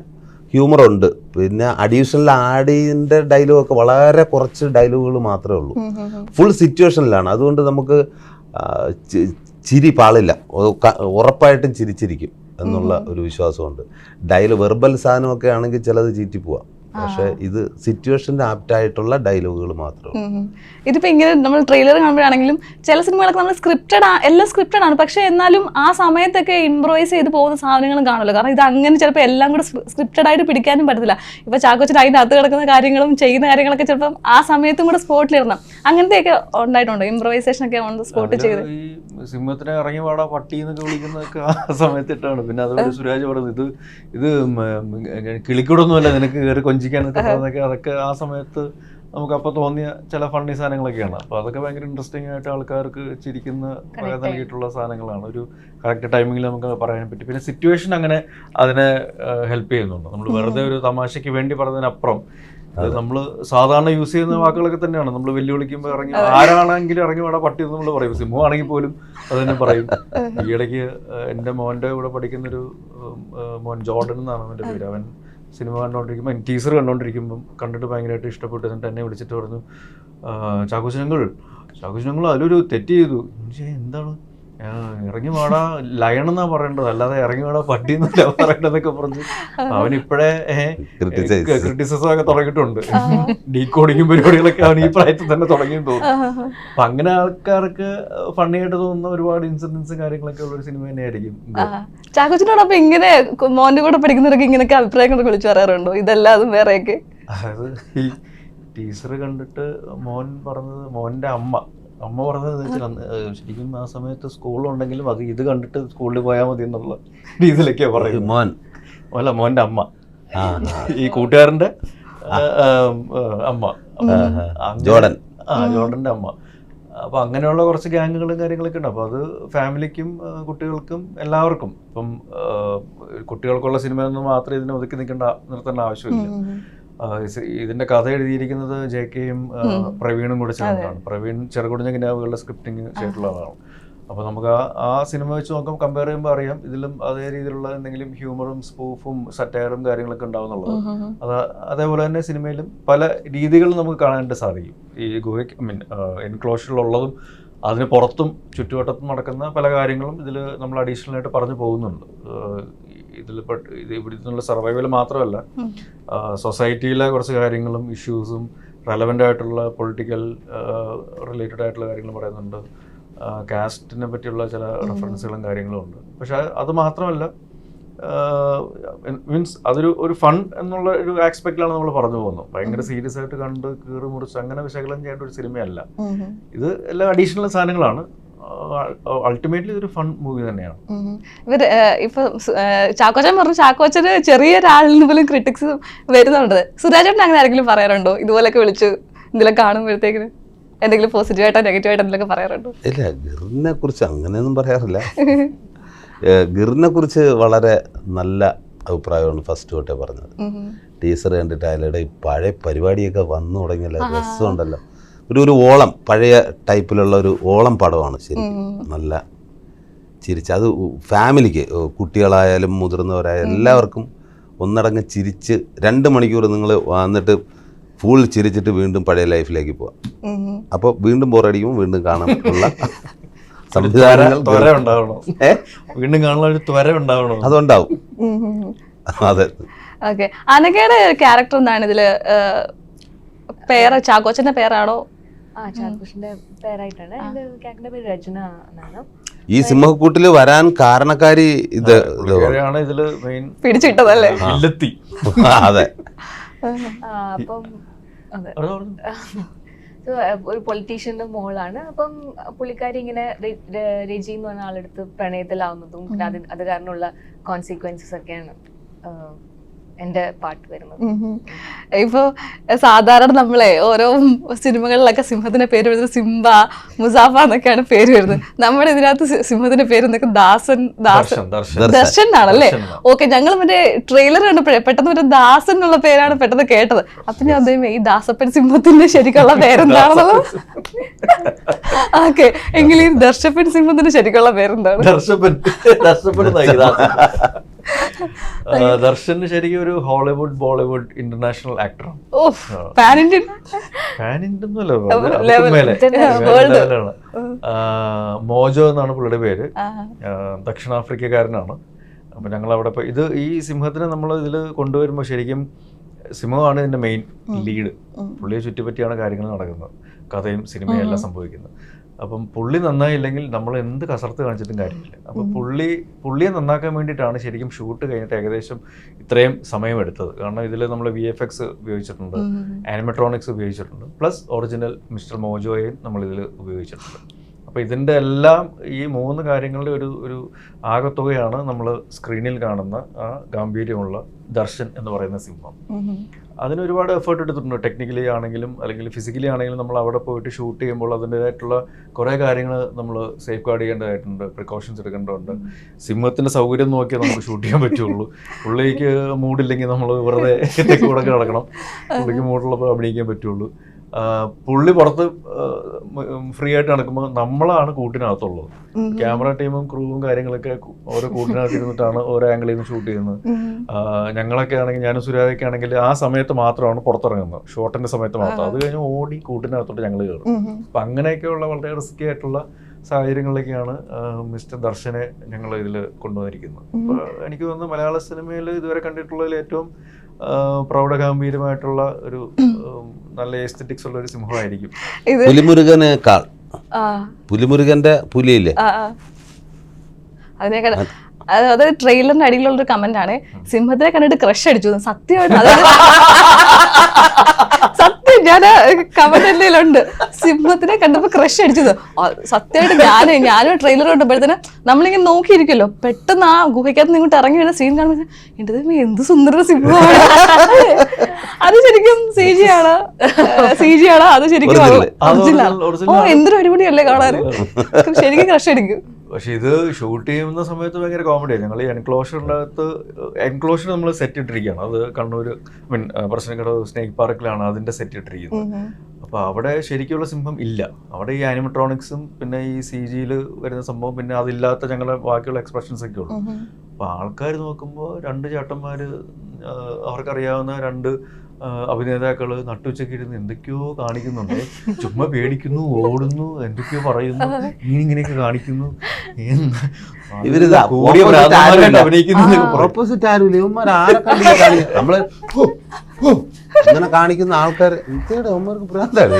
ഹ്യൂമർ ഉണ്ട്. പിന്നെ അഡീഷണൽ ആഡിൻ്റെ ഡയലോഗൊക്കെ വളരെ കുറച്ച് ഡയലോഗുകൾ മാത്രമേ ഉള്ളൂ. ഫുൾ സിറ്റുവേഷനിലാണ്. അതുകൊണ്ട് നമുക്ക് ചിരി പാളില്ല, ഉറപ്പായിട്ടും ചിരിച്ചിരിക്കും എന്നുള്ള ഒരു വിശ്വാസമുണ്ട്. വെർബൽ സാധനമൊക്കെ ആണെങ്കിൽ ചിലത് ചീറ്റിപ്പോവാം. പക്ഷെ ഇത് സിറ്റുവേഷൻ്റെ ആപ്റ്റായിട്ടുള്ള ഡയലോഗുകൾ മാത്രമേ. ഇതിപ്പോ ഇങ്ങനെ നമ്മൾ ട്രെയിലർ കാണുമ്പോഴാണെങ്കിലും ചില സിനിമകളൊക്കെ നമ്മൾ എല്ലാം സ്ക്രിപ്റ്റഡ് ആണ്. പക്ഷെ എന്നാലും ആ സമയത്തൊക്കെ ഇംപ്രൂവൈസ് ചെയ്ത് പോകുന്ന സാധനങ്ങളും കാണുമല്ലോ. കാരണം ഇത് അങ്ങനെ ചിലപ്പോൾ എല്ലാം കൂടെ സ്ക്രിപ്റ്റഡ് ആയിട്ട് പിടിക്കാനും പറ്റത്തില്ല. ഇപ്പൊ ചാക്കോച്ചൻ അതിൻ്റെ അകത്ത് കിടക്കുന്ന കാര്യങ്ങളും ചെയ്യുന്ന കാര്യങ്ങളൊക്കെ ചിലപ്പം ആ സമയത്തും കൂടെ സ്പോട്ടിലിടണം. അങ്ങനത്തെയൊക്കെ ഉണ്ടായിട്ടുണ്ടോ ഇംപ്രൂവൈസേഷൻ ഒക്കെ ഓൺ ദ സ്പോട്ട് ചെയ്ത്? ഈ സിംഹത്തിനെ ഇറങ്ങി വാടാ പട്ടി എന്നൊക്കെ വിളിക്കുന്നതൊക്കെ ആ സമയത്തിട്ടാണ്. പിന്നെ അതുപോലെ സുരാജ് പറഞ്ഞത് ഇത് കിളിക്കൂടൊന്നുമല്ല നിനക്ക് കയറി കൊഞ്ചിക്കാനൊക്കെ പറഞ്ഞതൊക്കെ അതൊക്കെ ആ സമയത്ത് നമുക്ക് അപ്പോൾ തോന്നിയ ചില ഫണ്ണി സാധനങ്ങളൊക്കെയാണ്. അപ്പോൾ അതൊക്കെ ഭയങ്കര ഇൻട്രസ്റ്റിംഗ് ആയിട്ട് ആൾക്കാർക്ക് ചിരിക്കുന്ന നൽകിയിട്ടുള്ള സാധനങ്ങളാണ്. ഒരു കറക്റ്റ് ടൈമിങ്ങിൽ നമുക്ക് പറയാൻ പറ്റും. പിന്നെ സിറ്റുവേഷൻ അങ്ങനെ അതിനെ ഹെൽപ്പ് ചെയ്യുന്നുണ്ട്. നമ്മൾ വെറുതെ ഒരു തമാശയ്ക്ക് വേണ്ടി പറഞ്ഞതിനപ്പുറം അത് നമ്മൾ സാധാരണ യൂസ് ചെയ്യുന്ന വാക്കുകളൊക്കെ തന്നെയാണ്. നമ്മൾ വെല്ലുവിളിക്കുമ്പോൾ ഇറങ്ങി ആരാണെങ്കിലും ഇറങ്ങി വേണം പട്ടി എന്ന് നമ്മൾ പറയും. സിംഹമാണെങ്കിൽ പോലും അത് തന്നെ പറയും. ഈയിടയ്ക്ക് എൻ്റെ മോൻ്റെ കൂടെ പഠിക്കുന്നൊരു മോൻ ജോർഡൻ എന്നാണ് അവൻ്റെ പേര്. അവൻ സിനിമ കണ്ടുകൊണ്ടിരിക്കുമ്പോൾ ടീസർ കണ്ടുകൊണ്ടിരിക്കുമ്പം കണ്ടിട്ട് ഭയങ്കരമായിട്ട് ഇഷ്ടപ്പെട്ടു. എന്നിട്ട് എന്നെ വിളിച്ചിട്ട് പറഞ്ഞു, ചാക്കോച്ചനങ്ങൾ അതിലൊരു തെറ്റ് ചെയ്തു. എന്താണ്? ഇറങ്ങി വാടാ ലയൺ എന്നാ പറയേണ്ടത്, അല്ലാതെ ഇറങ്ങി വാടാ പട്ടി എന്നല്ല പറയേണ്ടതൊക്കെ പറഞ്ഞു. അവനിപ്പോഴേ ക്രിറ്റിസിസം ഒക്കെ തുടങ്ങിയിട്ടുണ്ട്. ഡീകോഡിങ്ങും പരിപാടികളൊക്കെ അവൻ ഈ പ്രായത്തിൽ തന്നെ തുടങ്ങിയെന്ന് തോന്നുന്നു. അപ്പൊ അങ്ങനെ ആൾക്കാർക്ക് ഫണ്ണിയായിട്ട് തോന്നുന്ന ഒരുപാട് ഇൻസിഡൻസും കാര്യങ്ങളൊക്കെ ഉള്ള ഒരു സിനിമ തന്നെയായിരിക്കും. ചാക്കോച്ചനോടൊപ്പം ഇങ്ങനെ മോന്റെ കൂടെ പഠിക്കുന്നവരൊക്കെ ഇങ്ങനെയൊക്കെ അഭിപ്രായങ്ങളൊക്കെ വിളിച്ചു പറയാറുണ്ടോ ഇതല്ലാതും വേറെയൊക്കെ? അതായത് ഈ ടീച്ചർ കണ്ടിട്ട് മോൻ പറഞ്ഞത്, മോൻ്റെ അമ്മ പറഞ്ഞത് വെച്ചാൽ ശരിക്കും ആ സമയത്ത് സ്കൂളുണ്ടെങ്കിലും അത് ഇത് കണ്ടിട്ട് സ്കൂളിൽ പോയാൽ മതി എന്നുള്ള രീതിയിലൊക്കെയാ പറയും. മോൻ്റെ അമ്മ, ഈ കൂട്ടുകാരൻ്റെ അമ്മ, ജോർഡന്റെ അമ്മ. അപ്പൊ അങ്ങനെയുള്ള കുറച്ച് ഗ്യാങ്ങുകളും കാര്യങ്ങളൊക്കെ ഉണ്ട്. അപ്പൊ അത് ഫാമിലിക്കും കുട്ടികൾക്കും എല്ലാവർക്കും. ഇപ്പം കുട്ടികൾക്കുള്ള സിനിമ ഒന്നും മാത്രമേ ഇതിനെ ഒതുക്കി നിർത്തേണ്ട ആവശ്യമില്ല. ഇതിന്റെ കഥ എഴുതിയിരിക്കുന്നത് JKയും പ്രവീണും കൂടെ ചേർന്നാണ്. പ്രവീൺ ചെറുകുടിഞ്ഞ കിനാവുകളുടെ സ്ക്രിപ്റ്റിംഗ് ചെയ്തിട്ടുള്ളതാണ്. അപ്പോൾ നമുക്ക് ആ സിനിമ വെച്ച് നോക്കുമ്പോൾ കമ്പയർ ചെയ്യുമ്പോൾ അറിയാം ഇതിലും അതേ രീതിയിലുള്ള എന്തെങ്കിലും ഹ്യൂമറും സ്പൂഫും സറ്റയറും കാര്യങ്ങളൊക്കെ ഉണ്ടാവുന്നുള്ളത്. അതേപോലെ തന്നെ സിനിമയിലും പല രീതികളും നമുക്ക് കാണാനായിട്ട് സാധിക്കും. ഈ എൻക്ലോഷറിലുള്ളതും അതിന് പുറത്തും ചുറ്റുവട്ടത്തും നടക്കുന്ന പല കാര്യങ്ങളും ഇതിൽ നമ്മൾ അഡീഷണൽ ആയിട്ട് പറഞ്ഞു പോകുന്നുണ്ട്. ഇവിടെ നിന്നുള്ള സർവൈവൽ മാത്രമല്ല, സൊസൈറ്റിയിലെ കുറച്ച് കാര്യങ്ങളും ഇഷ്യൂസും റെലവൻ്റ് ആയിട്ടുള്ള പൊളിറ്റിക്കൽ റിലേറ്റഡ് ആയിട്ടുള്ള കാര്യങ്ങൾ പറയുന്നുണ്ട്. കാസ്റ്റിനെ പറ്റിയുള്ള ചില റെഫറൻസുകളും കാര്യങ്ങളും ഉണ്ട്. പക്ഷെ അത് മാത്രമല്ല, മീൻസ് അതൊരു ഫൺ എന്നുള്ള ഒരു ആസ്പെക്റ്റിലാണ് നമ്മൾ പറഞ്ഞു പോകുന്നത്. ഭയങ്കര സീരിയസ് ആയിട്ട് കണ്ട് കീറി മുറിച്ച് അങ്ങനെ വിശകലനം ചെയ്യേണ്ട ഒരു സിനിമയല്ല ഇത്. എല്ലാം അഡീഷണൽ സാധനങ്ങളാണ്. അൾട്ടിമേറ്റ്ലി ഇതൊരു ഫൺ മൂവി തന്നെയാണ്. ഇവര് ഇപ്പൊ ചാക്കോച്ചൻ പറഞ്ഞു, ചാക്കോച്ചന് ചെറിയൊരാളിൽ പോലും ക്രിട്ടിക്സ് വരുന്നുണ്ട്. സുരാജേട്ടൻ അങ്ങനെ ആരെങ്കിലും പറയാറുണ്ടോ? ഇതുപോലൊക്കെ വിളിച്ചു ഇതിലെ കാണുമ്പോഴത്തേക്കിന് എന്തെങ്കിലും പോസിറ്റീവായിട്ടോ നെഗറ്റീവായിട്ടോ എന്തെങ്കിലും പറയാറുണ്ടോ? ഇല്ല, ഗിറിനെ കുറിച്ച് അങ്ങനെയൊന്നും പറയാറില്ല. ഗിറിനെ കുറിച്ച് വളരെ നല്ല അഭിപ്രായമാണ് ഫസ്റ്റ് തൊട്ടേ പറഞ്ഞത്. ടീച്ചർ കണ്ടിട്ട് അയാളുടെ പഴയ പരിപാടിയൊക്കെ വന്നു തുടങ്ങിയല്ലോ, രസമുണ്ടല്ലോ. ഒരു ഓളം, പഴയ ടൈപ്പിലുള്ള ഒരു ഓളം പടമാണ് ശരിക്കും. നല്ല ചിരിച്ച്, അത് ഫാമിലിക്ക്, കുട്ടികളായാലും മുതിർന്നവരായാലും എല്ലാവർക്കും ഒന്നടങ്ങ് ചിരിച്ച് 2 മണിക്കൂർ നിങ്ങൾ വന്നിട്ട് ഫുൾ ചിരിച്ചിട്ട് വീണ്ടും പഴയ ലൈഫിലേക്ക് പോവാം. അപ്പോൾ വീണ്ടും ബോറടിക്കുമ്പോൾ വീണ്ടും കാണാൻ ഉള്ള സംവിധാനങ്ങൾ വീണ്ടും കാണാനുള്ള ഒരു ത്വര ഉണ്ടാവണം. അതുണ്ടാവും. അതെ. ഓക്കെ, അനഘയുടെ ക്യാരക്ടർ എന്താണ് ഇതില്? പേര് ചാക്കോച്ചന്റെ പേരാണോ? ചാക്കോച്ചന്റെ പേരായിട്ടാണ്. എന്റെ ക്യാരക്ടറിന്റെ പേര് രചന എന്നാണ്. ഈ സിംഹക്കൂട്ടിൽ വരാൻ കാരണക്കാരി ഇത് ഇതില് മെയിൻ പിടിച്ചിട്ടതല്ലേ? അതെ. അപ്പം അതെ, ഒരു പൊളിറ്റീഷ്യന്റെ മോളാണ്. അപ്പം പുള്ളിക്കാരി ഇങ്ങനെ രജി എന്ന് പറഞ്ഞ ആളെടുത്ത് പ്രണയത്തിലാവുന്നതും പിന്നെ അത് കാരണമുള്ള കോൺസിക്വൻസസ് ഒക്കെയാണ് എന്റെ പാട്ട് വരുന്നത്. ഇപ്പൊ സാധാരണ നമ്മളെ ഓരോ സിനിമകളിലൊക്കെ സിംഹത്തിന്റെ പേര് വരുന്നത് സിംബ, മുസാഫ എന്നൊക്കെയാണ് പേര് വരുന്നത്. നമ്മുടെ ഇതിനകത്ത് സിംഹത്തിന്റെ പേര് എന്തൊക്കെ ദർശൻ ആണല്ലേ? ഓക്കെ, ഞങ്ങൾ മറ്റേ ട്രെയിലർ കണ്ടപ്പോഴേ പെട്ടെന്ന് ഒരു ദാസൻ എന്നുള്ള പേരാണ് പെട്ടെന്ന് കേട്ടത്. അപ്പൊ ഞാൻ ഈ ദാസപ്പൻ സിംഹത്തിന്റെ ശരിക്കുള്ള പേരെന്താണെന്നുള്ളത്. ഓക്കെ, എങ്കിൽ ഈ ദർശപ്പൻ സിംഹത്തിന്റെ ശരിക്കുള്ള പേരെന്താണ്? ദർശന് ശരിക്കും ഒരു ഹോളിവുഡ് ബോളിവുഡ് ഇന്റർനാഷണൽ ആക്ടറാണ്. മോജോ എന്നാണ് പുള്ളിയുടെ പേര്. ദക്ഷിണാഫ്രിക്കക്കാരനാണ്. അപ്പൊ ഞങ്ങൾ അവിടെ ഇത് ഈ സിംഹത്തിനെ നമ്മൾ ഇതിൽ കൊണ്ടുവരുമ്പോൾ ശരിക്കും സിംഹമാണ് ഇതിന്റെ മെയിൻ ലീഡ്. പുള്ളിയെ ചുറ്റിപ്പറ്റിയാണ് കാര്യങ്ങൾ നടക്കുന്നത്, കഥയും സിനിമയും എല്ലാം സംഭവിക്കുന്നത്. അപ്പം പുള്ളി നന്നായില്ലെങ്കിൽ നമ്മൾ എന്ത് കസർത്ത് കാണിച്ചിട്ടും കാര്യമില്ല. അപ്പം പുള്ളിയെ നന്നാക്കാൻ വേണ്ടിയിട്ടാണ് ശരിക്കും ഷൂട്ട് കഴിഞ്ഞിട്ട് ഏകദേശം ഇത്രയും സമയമെടുത്തത്. കാരണം ഇതിൽ നമ്മൾ VFX ഉപയോഗിച്ചിട്ടുണ്ട്, ആനിമെട്രോണിക്സ് ഉപയോഗിച്ചിട്ടുണ്ട്, പ്ലസ് ഒറിജിനൽ മിസ്റ്റർ മോജോയെയും നമ്മൾ ഇതിൽ ഉപയോഗിച്ചിട്ടുണ്ട്. അപ്പോൾ ഇതിൻ്റെ എല്ലാം ഈ 3 കാര്യങ്ങളുടെ ഒരു ആകത്തുകയാണ് നമ്മൾ സ്ക്രീനിൽ കാണുന്ന ആ ഗാംഭീര്യമുള്ള ദർശൻ എന്ന് പറയുന്ന സിംഹം. അതിന് ഒരുപാട് എഫേർട്ട് എടുത്തിട്ടുണ്ട്. ടെക്നിക്കലി ആണെങ്കിലും അല്ലെങ്കിൽ ഫിസിക്കലി ആണെങ്കിലും നമ്മൾ അവിടെ പോയിട്ട് ഷൂട്ട് ചെയ്യുമ്പോൾ അതിൻ്റെതായിട്ടുള്ള കുറേ കാര്യങ്ങൾ നമ്മൾ സേഫ് ഗാർഡ് ചെയ്യേണ്ടതായിട്ടുണ്ട്, പ്രിക്കോഷൻസ് എടുക്കേണ്ടതുണ്ട്. സിംഹത്തിൻ്റെ സൗകര്യം നോക്കിയാൽ നമുക്ക് ഷൂട്ട് ചെയ്യാൻ പറ്റുള്ളൂ. പുള്ളിക്ക് മൂഡില്ലെങ്കിൽ നമ്മൾ വെറുതെ തെക്കൂടൊക്കെ നടക്കണം. പുള്ളിക്ക് മൂടുള്ളപ്പോൾ അഭിനയിക്കാൻ പറ്റുള്ളൂ. പുള്ളി പുറത്ത് ഫ്രീ ആയിട്ട് നടക്കുമ്പോൾ നമ്മളാണ് കൂട്ടിനകത്തുള്ളത്. ക്യാമറ ടീമും ക്രൂവും കാര്യങ്ങളൊക്കെ ഓരോ കൂട്ടിനകത്ത് ഇരുന്നിട്ടാണ് ഓരോ ആംഗിളിൽ നിന്ന് ഷൂട്ട് ചെയ്യുന്നത്. ഞങ്ങളൊക്കെ ആണെങ്കിൽ, ഞാനും സുരാജൊക്കെ ആണെങ്കിൽ ആ സമയത്ത് മാത്രമാണ് പുറത്തിറങ്ങുന്നത്, ഷോട്ടിന്റെ സമയത്ത് മാത്രം. അത് കഴിഞ്ഞ് ഓടി കൂട്ടിനകത്തോട്ട് ഞങ്ങൾ കയറും. അപ്പം അങ്ങനെയൊക്കെയുള്ള വളരെ റിസ്കി ആയിട്ടുള്ള സാഹചര്യങ്ങളിലേക്കാണ് മിസ്റ്റർ ദർശനെ ഞങ്ങൾ ഇതിൽ കൊണ്ടുവന്നിരിക്കുന്നത്. അപ്പോൾ എനിക്ക് തോന്നുന്നു മലയാള സിനിമയിൽ ഇതുവരെ കണ്ടിട്ടുള്ളതിൽ ഏറ്റവും പ്രൗഢഗാംഭീര്യമായിട്ടുള്ള ഒരു നല്ല എസ്തെറ്റിക്സ് ഉള്ള ഒരു സിംഹമായിരിക്കും. പുലിമുരുകനേക്കാൾ പുലിമുരുകന്റെ പുലിയില്ലേ, അതിനേക്കാൾ അത് ട്രെയിലറിന്റെ അടിയിലുള്ള ഒരു കമന്റ് ആണ്, സിംഹത്തിനെ കണ്ടിട്ട് ക്രഷ് അടിച്ചു. സത്യമായിട്ട് സത്യം, ഞാൻ കമന്റ് എന്തെങ്കിലുണ്ട്, സിംഹത്തിനെ കണ്ടപ്പോ ക്രഷ് അടിച്ചത്. സത്യമായിട്ട് ഞാനും ട്രെയിലർ കണ്ടപ്പോഴത്തേന് നമ്മളിങ്ങനെ നോക്കിയിരിക്കുമല്ലോ, പെട്ടെന്ന് ആ ഗുഹയ്ക്കകത്ത് ഇങ്ങോട്ട് ഇറങ്ങി വരുന്ന സീൻ കാണുമ്പോൾ എന്റെ എന്ത് സുന്ദര സിംഹമാണ്. അത് ശരിക്കും CG ആണോ അത് ശരിക്കും എന്തൊരു അടിപൊളിയല്ലേ കാണാൻ, ശരിക്കും ക്രഷ് അടിക്കും. പക്ഷെ ഇത് ഷൂട്ട് ചെയ്യുന്ന സമയത്ത് ഭയങ്കര കോമഡിയാണ്. ഞങ്ങൾ ഈ എൻക്ലോഷർ നമ്മൾ സെറ്റ് ഇട്ടിരിക്കുകയാണ്. അത് കണ്ണൂർ പറശ്ശിനിക്കട സ്നേക്ക് പാർക്കിലാണ് അതിന്റെ സെറ്റ് ഇട്ടിരിക്കുന്നത്. അപ്പോൾ അവിടെ ശരിക്കുള്ള സിംഹം ഇല്ല. അവിടെ ഈ ആനിമെട്രോണിക്സും പിന്നെ ഈ CGയിൽ വരുന്ന സംഭവം, പിന്നെ അതില്ലാത്ത ഞങ്ങളുടെ ബാക്കിയുള്ള എക്സ്പ്രഷൻസ് ഒക്കെ ഉള്ളു. അപ്പോൾ ആൾക്കാർ നോക്കുമ്പോൾ 2 ചേട്ടന്മാർ, അവർക്കറിയാവുന്ന 2 അഭിനേതാക്കള് നട്ടുച്ചയ്ക്ക് ഇരുന്ന് എന്തൊക്കെയോ കാണിക്കുന്നുണ്ട്. ചുമ്മാ പേടിക്കുന്നു, ഓടുന്നു, എന്തൊക്കെയോ പറയുന്നു, ഇങ്ങനെയൊക്കെ കാണിക്കുന്നു. ഓപ്പോസിറ്റ് ആരുമില്ല, ഇവന്മാർ ആരെ നമ്മള് അങ്ങനെ കാണിക്കുന്ന ആൾക്കാർ ഇവന്മാർക്ക് ഭ്രാന്താണ്.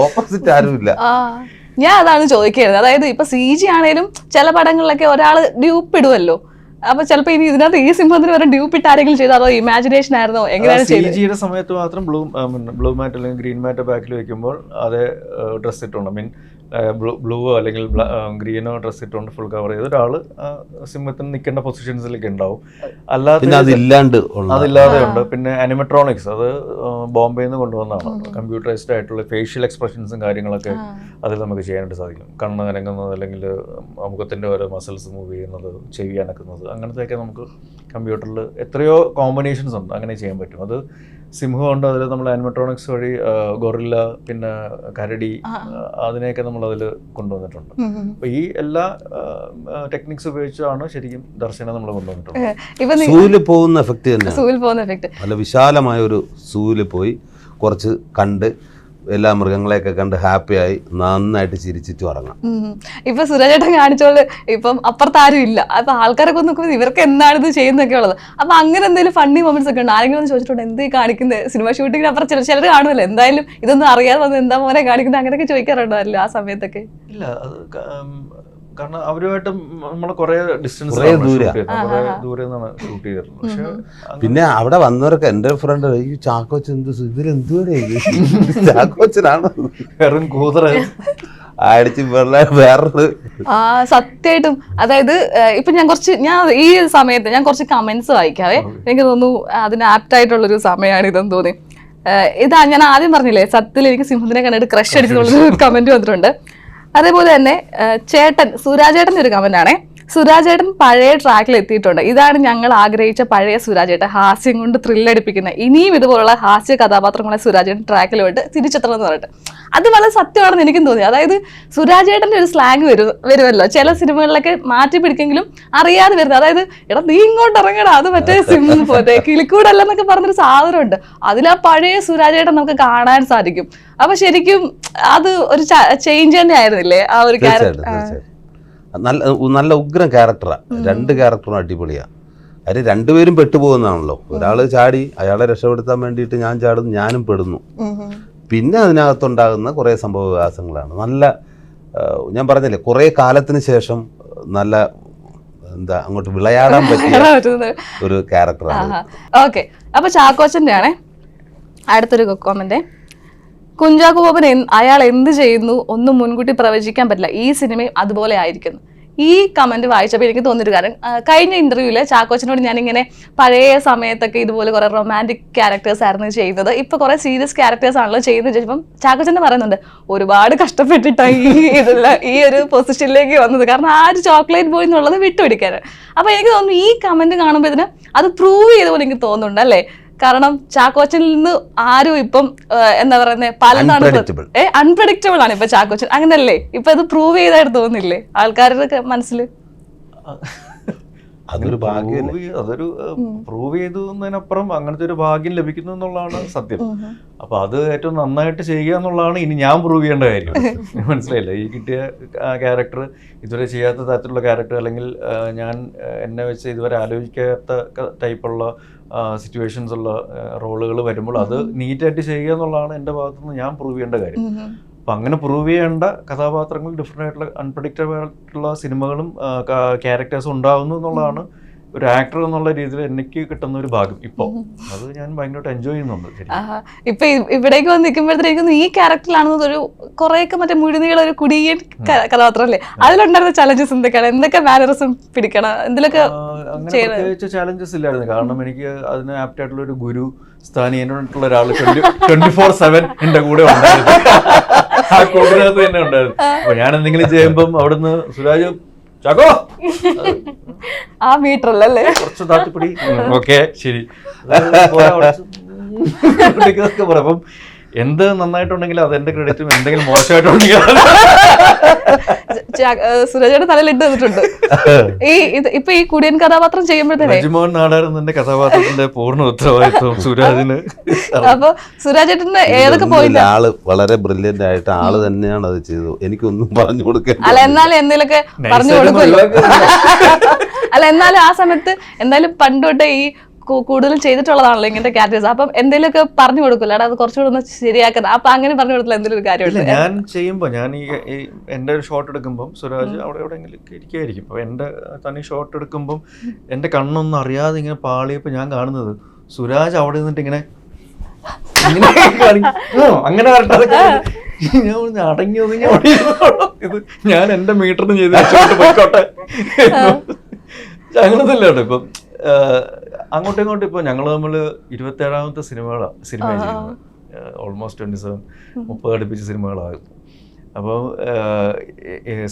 ഓപ്പോസിറ്റ് ആരുമില്ല. ഞാൻ അതാണ് ചോദിക്കുന്നത്. അതായത് ഇപ്പൊ CG ആണേലും ചില പടങ്ങളിലൊക്കെ ഒരാള് ഡ്യൂപ്പിടുമല്ലോ. അപ്പൊ ചിലപ്പോ ഇനി ഇതിനകത്ത് ഈ സിംഹത്തിന് വരെ ഡ്യൂപ്പിട്ട് ആരെങ്കിലും ചെയ്തോ, അതോ ഇമാജിനേഷൻ ആയിരുന്നോ, എങ്ങനെയാണ് ചെയ്തത്? CGയുടെ സമയത്ത് മാത്രം ബ്ലൂ മാറ്റ് അല്ലെങ്കിൽ ഗ്രീൻ മാറ്റ് ബാക്കിൽ വെക്കുമ്പോൾ അതേ ഡ്രസ് ഇട്ടുണ്ട്. ബ്ലൂവോ അല്ലെങ്കിൽ ഗ്രീനോ ഡ്രസ് ഇട്ടുകൊണ്ട് ഫുൾ കവർ ചെയ്ത ഒരാൾ സിംഹത്തിന് നിൽക്കേണ്ട പൊസിഷൻസിലേക്ക് ഉണ്ടാവും. അല്ലാതെ അതില്ലാതെ ഉണ്ട്. പിന്നെ അനിമട്രോണിക്സ്, അത് ബോംബെയിൽ നിന്ന് കൊണ്ടുവന്നതാണ്. കമ്പ്യൂട്ടറൈസ്ഡ് ആയിട്ടുള്ള ഫേഷ്യൽ എക്സ്പ്രഷൻസും കാര്യങ്ങളൊക്കെ അതിൽ നമുക്ക് ചെയ്യാനായിട്ട് സാധിക്കും. കണ്ണ് അനങ്ങുന്നത് അല്ലെങ്കിൽ മുഖത്തിൻ്റെ ഓരോ മസിൽസ് മൂവ് ചെയ്യുന്നത്, ചെവി അനക്കുന്നത്, അങ്ങനത്തെയൊക്കെ നമുക്ക് കമ്പ്യൂട്ടറിൽ എത്രയോ കോമ്പിനേഷൻസ് ഉണ്ട്, അങ്ങനെ ചെയ്യാൻ പറ്റും. അത് സിംഹമുണ്ട്, അതിൽ നമ്മൾ ആനിമട്രോണിക്സ് വഴി ഗൊറില്ല, പിന്നെ കരടി, അതിനെയൊക്കെ നമ്മൾ അതിൽ കൊണ്ടുവന്നിട്ടുണ്ട്. അപ്പൊ ഈ എല്ലാ ടെക്നിക്സ് ഉപയോഗിച്ചാണ് ശരിക്കും ദർശനം നമ്മൾ കൊണ്ടുവന്നിട്ടുണ്ട്. സൂവില് പോകുന്ന എഫക്ട് തന്നെ, നല്ല വിശാലമായ ഒരു സൂവില് പോയി കുറച്ച് കണ്ട് എല്ലാ മൃഗങ്ങളെയൊക്കെ കണ്ട് ഹാപ്പിയായി നന്നായിട്ട് ചിരിച്ചിട്ട് ഉറങ്ങാം. ഇപ്പൊ സുരാജേട്ടൻ കാണിച്ചോളൂ, ഇപ്പം അപ്പുറത്താരും ഇല്ല, അപ്പൊ ആൾക്കാരൊക്കെ നോക്കുമ്പോൾ ഇവർക്ക് എന്താണ് ഇത് ചെയ്യുന്നൊക്കെ ഉള്ളത്. അപ്പൊ അങ്ങനെ എന്തെങ്കിലും ഫണ്ണി മൊമെന്റ്സ് ഒക്കെ ഉണ്ട്? ആരെങ്കിലും ഒന്ന് ചോദിച്ചിട്ടുണ്ട് എന്ത് കാണിക്കുന്നത്? സിനിമ ഷൂട്ടിങ്ങിന് അപ്പുറം ചിലർ കാണുമല്ലോ, എന്തായാലും ഇതൊന്നും അറിയാതെ വന്ന് എന്താ മോനെ കാണിക്കുന്നത്, അങ്ങനെയൊക്കെ ചോദിക്കാറുണ്ടല്ലോ ആ സമയത്തൊക്കെ? ഇല്ല, അത് കാരണം അവരുമായിട്ട് നമ്മൾ കുറെ ഡിസ്റ്റൻസ് ദൂരെ നിന്നാണ് ഷൂട്ട് ചെയ്തിരുന്നത്. പക്ഷെ പിന്നെ അവിടെ വന്നവരൊക്കെ എന്റെ ഫ്രണ്ട് ഈ ചാക്കോച്ചൻ ഇതിലെന്തുവരെ ചാക്കോച്ചനാണ് വെറും കൂതറ അടിച്ച് വേറൊരു. സത്യമായിട്ടും, അതായത് ഇപ്പൊ ഞാൻ ഈ സമയത്ത് ഞാൻ കുറച്ച് കമന്റ്സ് വായിക്കാവേ. എനിക്ക് തോന്നുന്നു അതിന് ആപ്റ്റ് ആയിട്ടുള്ളൊരു സമയമാണ് ഇതെന്ന് തോന്നി. ഇതാ ഞാൻ ആദ്യം പറഞ്ഞില്ലേ, സത്യത്തിൽ എനിക്ക് സിംഹത്തിനെ കണ്ടിട്ട് ക്രഷ് അടിച്ചെന്നുള്ളൊരു കമന്റ് വന്നിട്ടുണ്ട്. അതേപോലെ തന്നെ സുരാജേട്ടൻ്റെ ഒരു കമന്റ് ആണേ. സുരാജേട്ടൻ പഴയ ട്രാക്കിൽ എത്തിയിട്ടുണ്ട്. ഇതാണ് ഞങ്ങൾ ആഗ്രഹിച്ച പഴയ സുരാജേട്ടൻ, ഹാസ്യം കൊണ്ട് ത്രില്ലടിപ്പിക്കുന്ന ഇനിയും ഇതുപോലുള്ള ഹാസ്യ കഥാപാത്രങ്ങളെ സുരാജേട്ടൻ ട്രാക്കിലോട്ട് തിരിച്ചെത്തണമെന്ന് പറഞ്ഞിട്ട് അത് വളരെ സത്യമാണെന്ന് എനിക്കും തോന്നി. അതായത് സുരാജേട്ടൻ്റെ ഒരു സ്ലാങ് വരുമല്ലോ ചില സിനിമകളിലൊക്കെ മാറ്റി പിടിക്കെങ്കിലും അറിയാതെ വരുന്നത്. അതായത് എടാ നീ ഇങ്ങോട്ട് ഇറങ്ങണം, അത് മറ്റേ കിളിക്കൂടല്ലെന്നൊക്കെ പറഞ്ഞൊരു സാധനമുണ്ട്. അതിൽ ആ പഴയ സുരാജേട്ടൻ നമുക്ക് കാണാൻ സാധിക്കും. അപ്പൊ ശരിക്കും അത് ഒരു ചേഞ്ച് തന്നെ ആയിരുന്നില്ലേ ആ ഒരു ക്യാരക്ടർ? നല്ല ഉഗ്രം ക്യാരക്ടറാണ്. രണ്ട് ക്യാരക്ടറും അടിപൊളിയാണ്. അതിന് രണ്ടുപേരും പെട്ടുപോകുന്നതാണല്ലോ. ഒരാള് ചാടി അയാളെ രക്ഷപ്പെടുത്താൻ വേണ്ടിയിട്ട് ഞാൻ ചാടുന്നു, ഞാനും പെടുന്നു. പിന്നെ അതിനകത്തുണ്ടാകുന്ന കുറേ സംഭവ വികാസങ്ങളാണ്. നല്ല ഞാൻ പറഞ്ഞില്ലേ, കുറേ കാലത്തിന് ശേഷം നല്ല എന്താ അങ്ങോട്ട് വിളയാടാൻ പറ്റിയ ഒരു ക്യാരക്ടറാണ്. ഓക്കെ, അപ്പൊ ചാക്കോച്ചന്റെ ആണേ അടുത്തൊരു കമന്റ്. കുഞ്ചാക്കോ ബോബൻ അയാൾ എന്ത് ചെയ്യുന്നു ഒന്നും മുൻകൂട്ടി പ്രവചിക്കാൻ പറ്റില്ല, ഈ സിനിമയും അതുപോലെ ആയിരിക്കുന്നു. ഈ കമന്റ് വായിച്ചപ്പോൾ എനിക്ക് തോന്നിയൊരു കാര്യം, കഴിഞ്ഞ ഇന്റർവ്യൂവില് ചാക്കോച്ചനോട് ഞാനിങ്ങനെ പഴയ സമയത്തൊക്കെ ഇതുപോലെ കുറെ റൊമാൻറ്റിക് ക്യാരക്ടേഴ്സ് ആയിരുന്നു ചെയ്യുന്നത്, ഇപ്പൊ കുറെ സീരിയസ് ക്യാരക്ടേഴ്സ് ആണല്ലോ ചെയ്യുന്നത് ചോദിച്ചപ്പം ചാക്കോച്ചൻ പറയുന്നുണ്ട് ഒരുപാട് കഷ്ടപ്പെട്ടിട്ടാണ് ഈ ഒരു പൊസിഷനിലേക്ക് വന്നത്, കാരണം ആ ഒരു ചോക്ലേറ്റ് ബോയ് എന്നുള്ളത് വിട്ടുപിടിക്കാനാണ്. അപ്പൊ എനിക്ക് തോന്നുന്നു ഈ കമന്റ് കാണുമ്പോൾ ഇതിന് അത് പ്രൂവ് ചെയ്ത പോലെ എനിക്ക് തോന്നുന്നുണ്ട് അല്ലേ? കാരണം ചാക്കോച്ചനിൽ നിന്ന് ആരും ഇപ്പം എന്താ പറയുന്നത് പലതാണ് അൺപ്രഡിക്റ്റബിൾ ആണ് ഇപ്പൊ ചാക്കോച്ചൻ, അങ്ങനല്ലേ? ഇപ്പൊ അത് പ്രൂവ് ചെയ്തായിട്ട് തോന്നുന്നില്ലേ ആൾക്കാരുടെ മനസ്സിൽ? അതൊരു പ്രൂവ് ചെയ്തതിനപ്പുറം അങ്ങനത്തെ ഒരു ഭാഗ്യം ലഭിക്കുന്നു എന്നുള്ളതാണ് സത്യം. അപ്പൊ അത് ഏറ്റവും നന്നായിട്ട് ചെയ്യുക എന്നുള്ളതാണ് ഇനി ഞാൻ പ്രൂവ് ചെയ്യേണ്ട കാര്യം. മനസ്സിലായില്ലേ? ഈ കിട്ടിയ ക്യാരക്ടർ ഇതുവരെ ചെയ്യാത്ത തരത്തിലുള്ള ക്യാരക്ടർ, അല്ലെങ്കിൽ ഞാൻ എന്നെ വെച്ച് ഇതുവരെ ആലോചിക്കാത്ത ടൈപ്പുള്ള സിറ്റുവേഷൻസ് ഉള്ള റോളുകൾ വരുമ്പോൾ അത് നീറ്റായിട്ട് ചെയ്യുക എന്നുള്ളതാണ് എൻ്റെ ഭാഗത്തുനിന്ന് ഞാൻ പ്രൂവ് ചെയ്യേണ്ട കാര്യം. അപ്പം അങ്ങനെ പ്രൂവ് ചെയ്യേണ്ട കഥാപാത്രങ്ങൾ, ഡിഫറെൻ്റ് ആയിട്ടുള്ള അൺപ്രഡിക്റ്റബിൾ ആയിട്ടുള്ള സിനിമകളും ക്യാരക്ടേഴ്സും ഉണ്ടാകുന്നു എന്നുള്ളതാണ് ഒരു ആക്ടർ എന്നുള്ള രീതിയിൽ എനിക്ക് കിട്ടുന്ന ഒരു ഭാഗ്യം. ഇപ്പോൾ അത് ഞാൻ ഭയങ്കരമായിട്ട് എൻജോയ് ചെയ്യുന്നുണ്ട്. ഇപ്പൊ ഇവിടേക്ക് വന്ന് നിൽക്കുമ്പോഴത്തേക്കും ഈ ക്യാരക്ടറിലാണെന്ന് ഒരു കുറെയൊക്കെ മറ്റേ മുഴുനീള ഒരു കുടിയൻ കഥാപാത്രം അല്ലേ, അതിലുണ്ടായിരുന്ന ചലഞ്ചസ് എന്തൊക്കെയാണ്? എന്തൊക്കെ മാനറിസം പിടിക്കണം, എന്തിലൊക്കെ പ്രത്യേകിച്ച് ചലഞ്ചസ് ഇല്ലായിരുന്നു. കാരണം എനിക്ക് അതിന് ആപ്റ്റ് ആയിട്ടുള്ള ഒരു ഗുരു സ്ഥാനീയനായിട്ടുള്ള ഒരാൾ 24/7 എന്റെ കൂടെ ഉണ്ടായിരുന്നു. ആ കൂടിനകത്ത് തന്നെ ഉണ്ടായിരുന്നു. അപ്പൊ ഞാൻ എന്തെങ്കിലും ചെയ്യുമ്പം അവിടുന്ന് സുരാജ് ചാക്കോ ആ മീറ്ററല്ലേ കുറച്ച് താത്തിപ്പിടി, ഓക്കെ ശരി അപ്പം എന്ത് നന്നായിട്ടുണ്ടെങ്കിലും അത് എന്റെ ക്രെഡിറ്റും, എന്തെങ്കിലും മോശമായിട്ടുണ്ടെങ്കിൽ സുരാജയുടെ തലയിലിട്ട് തന്നിട്ടുണ്ട്. ഇപ്പൊ ഈ കുടിയൻ കഥാപാത്രം ചെയ്യുമ്പോഴത്തേക്ക് രജിമോഹൻ നാടായിരുന്നു എന്റെ കഥാപാത്രത്തിന്റെ പൂർണ്ണ ഉത്തരവാദിത്വം സുരാജിന്. അപ്പൊ സുരാജേട്ടന്റെ ഏതൊക്കെ പോയിന്റ് ആള് വളരെ ബ്രില്യന്റ് ആയിട്ട് ആള് തന്നെയാണ് അത് ചെയ്തത്. എനിക്കൊന്നും പറഞ്ഞു കൊടുക്കാൻ അല്ല, എന്നാലും എന്തെങ്കിലുമൊക്കെ പറഞ്ഞു കൊടുക്കുമല്ലോ. അല്ല, എന്നാലും ആ സമയത്ത് എന്തായാലും പണ്ടോട്ടെ ഈ കൂടുതലും ചെയ്തിട്ടുള്ളതാണല്ലോ ഇങ്ങനത്തെ ക്യാരക്ടേഴ്സ്. അപ്പം എന്തെങ്കിലുമൊക്കെ പറഞ്ഞു കൊടുക്കില്ല, അത് കുറച്ചുകൂടെ ഒന്ന് ശരിയാക്കുന്നത്. അപ്പൊ അങ്ങനെ പറഞ്ഞു കൊടുത്തില്ല എന്തെങ്കിലും ഒരു കാര്യമില്ല. ഞാൻ ചെയ്യുമ്പോൾ ഞാൻ ഈ എന്റെ ഒരു ഷോട്ട് എടുക്കുമ്പോൾ സുരാജ് അവിടെ എവിടെയെങ്കിലും ഇരിക്കുകയായിരിക്കും. അപ്പൊ എന്റെ തനി ഷോട്ട് എടുക്കുമ്പോൾ എന്റെ കണ്ണൊന്നും അറിയാതെ ഇങ്ങനെ പാളിയപ്പോൾ ഞാൻ കാണുന്നത് സുരാജ് അവിടെ നിന്നിട്ട് ഇങ്ങനെ അങ്ങനെ ഞാൻ പറഞ്ഞു, അടങ്ങി ഒതുങ്ങി അവിടെ ഇരുന്നോളാം. ഇത് ഞാൻ എന്റെ മീറ്ററിന് ചെയ്ത് വെച്ചോട്ട് പോയിക്കോട്ടെ. അങ്ങനത്തല്ല കേട്ടോ. ഇപ്പം അങ്ങോട്ടും ഇങ്ങോട്ടും ഇപ്പൊ ഞങ്ങൾ തമ്മിൽ 27ാമത്തെ സിനിമ ചെയ്യുന്നത്. ഓൾമോസ്റ്റ് 30 അടുപ്പിച്ച സിനിമകളാകും. അപ്പോൾ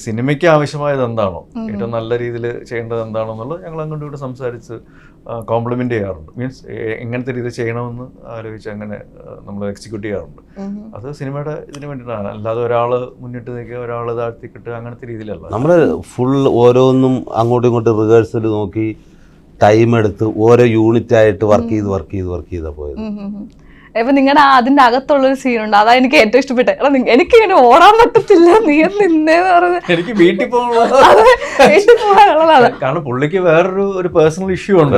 സിനിമയ്ക്ക് ആവശ്യമായത് എന്താണോ, ഏറ്റവും നല്ല രീതിയിൽ ചെയ്യേണ്ടത് എന്താണോ എന്നുള്ളത് ഞങ്ങൾ അങ്ങോട്ടും ഇങ്ങോട്ട് സംസാരിച്ച് കോംപ്ലിമെന്റ് ചെയ്യാറുണ്ട്. മീൻസ് എങ്ങനത്തെ രീതിയിൽ ചെയ്യണമെന്ന് ആലോചിച്ച് അങ്ങനെ നമ്മൾ എക്സിക്യൂട്ട് ചെയ്യാറുണ്ട്. അത് സിനിമയുടെ ഇതിന് വേണ്ടിയിട്ടാണ്, അല്ലാതെ ഒരാൾ മുന്നിട്ട് നിൽക്കുക ഒരാൾ താഴ്ത്തി കിട്ടുക അങ്ങനത്തെ രീതിയിലല്ല. നമ്മൾ ഫുൾ ഓരോന്നും അങ്ങോട്ടും ഇങ്ങോട്ടും റിഹേഴ്സൽ നോക്കി ടൈം എടുത്ത് ഓരോ യൂണിറ്റ് ആയിട്ട് വർക്ക് ചെയ്താ പോയത്. ഇപ്പൊ നിങ്ങളുടെ അതിന്റെ അകത്തുള്ളൊരു സീനുണ്ട്, അതാ എനിക്ക് ഏറ്റവും ഇഷ്ടപ്പെട്ടെ. എനിക്ക് ഇങ്ങനെ ഓടാൻ പറ്റത്തില്ല, നീ നിന്നേന്ന് പറഞ്ഞത്. എനിക്ക് വീട്ടിൽ പോകാനുള്ളതാണ്. കാരണം പുള്ളിക്ക് വേറൊരു പേഴ്സണൽ ഇഷ്യൂ ഉണ്ട്.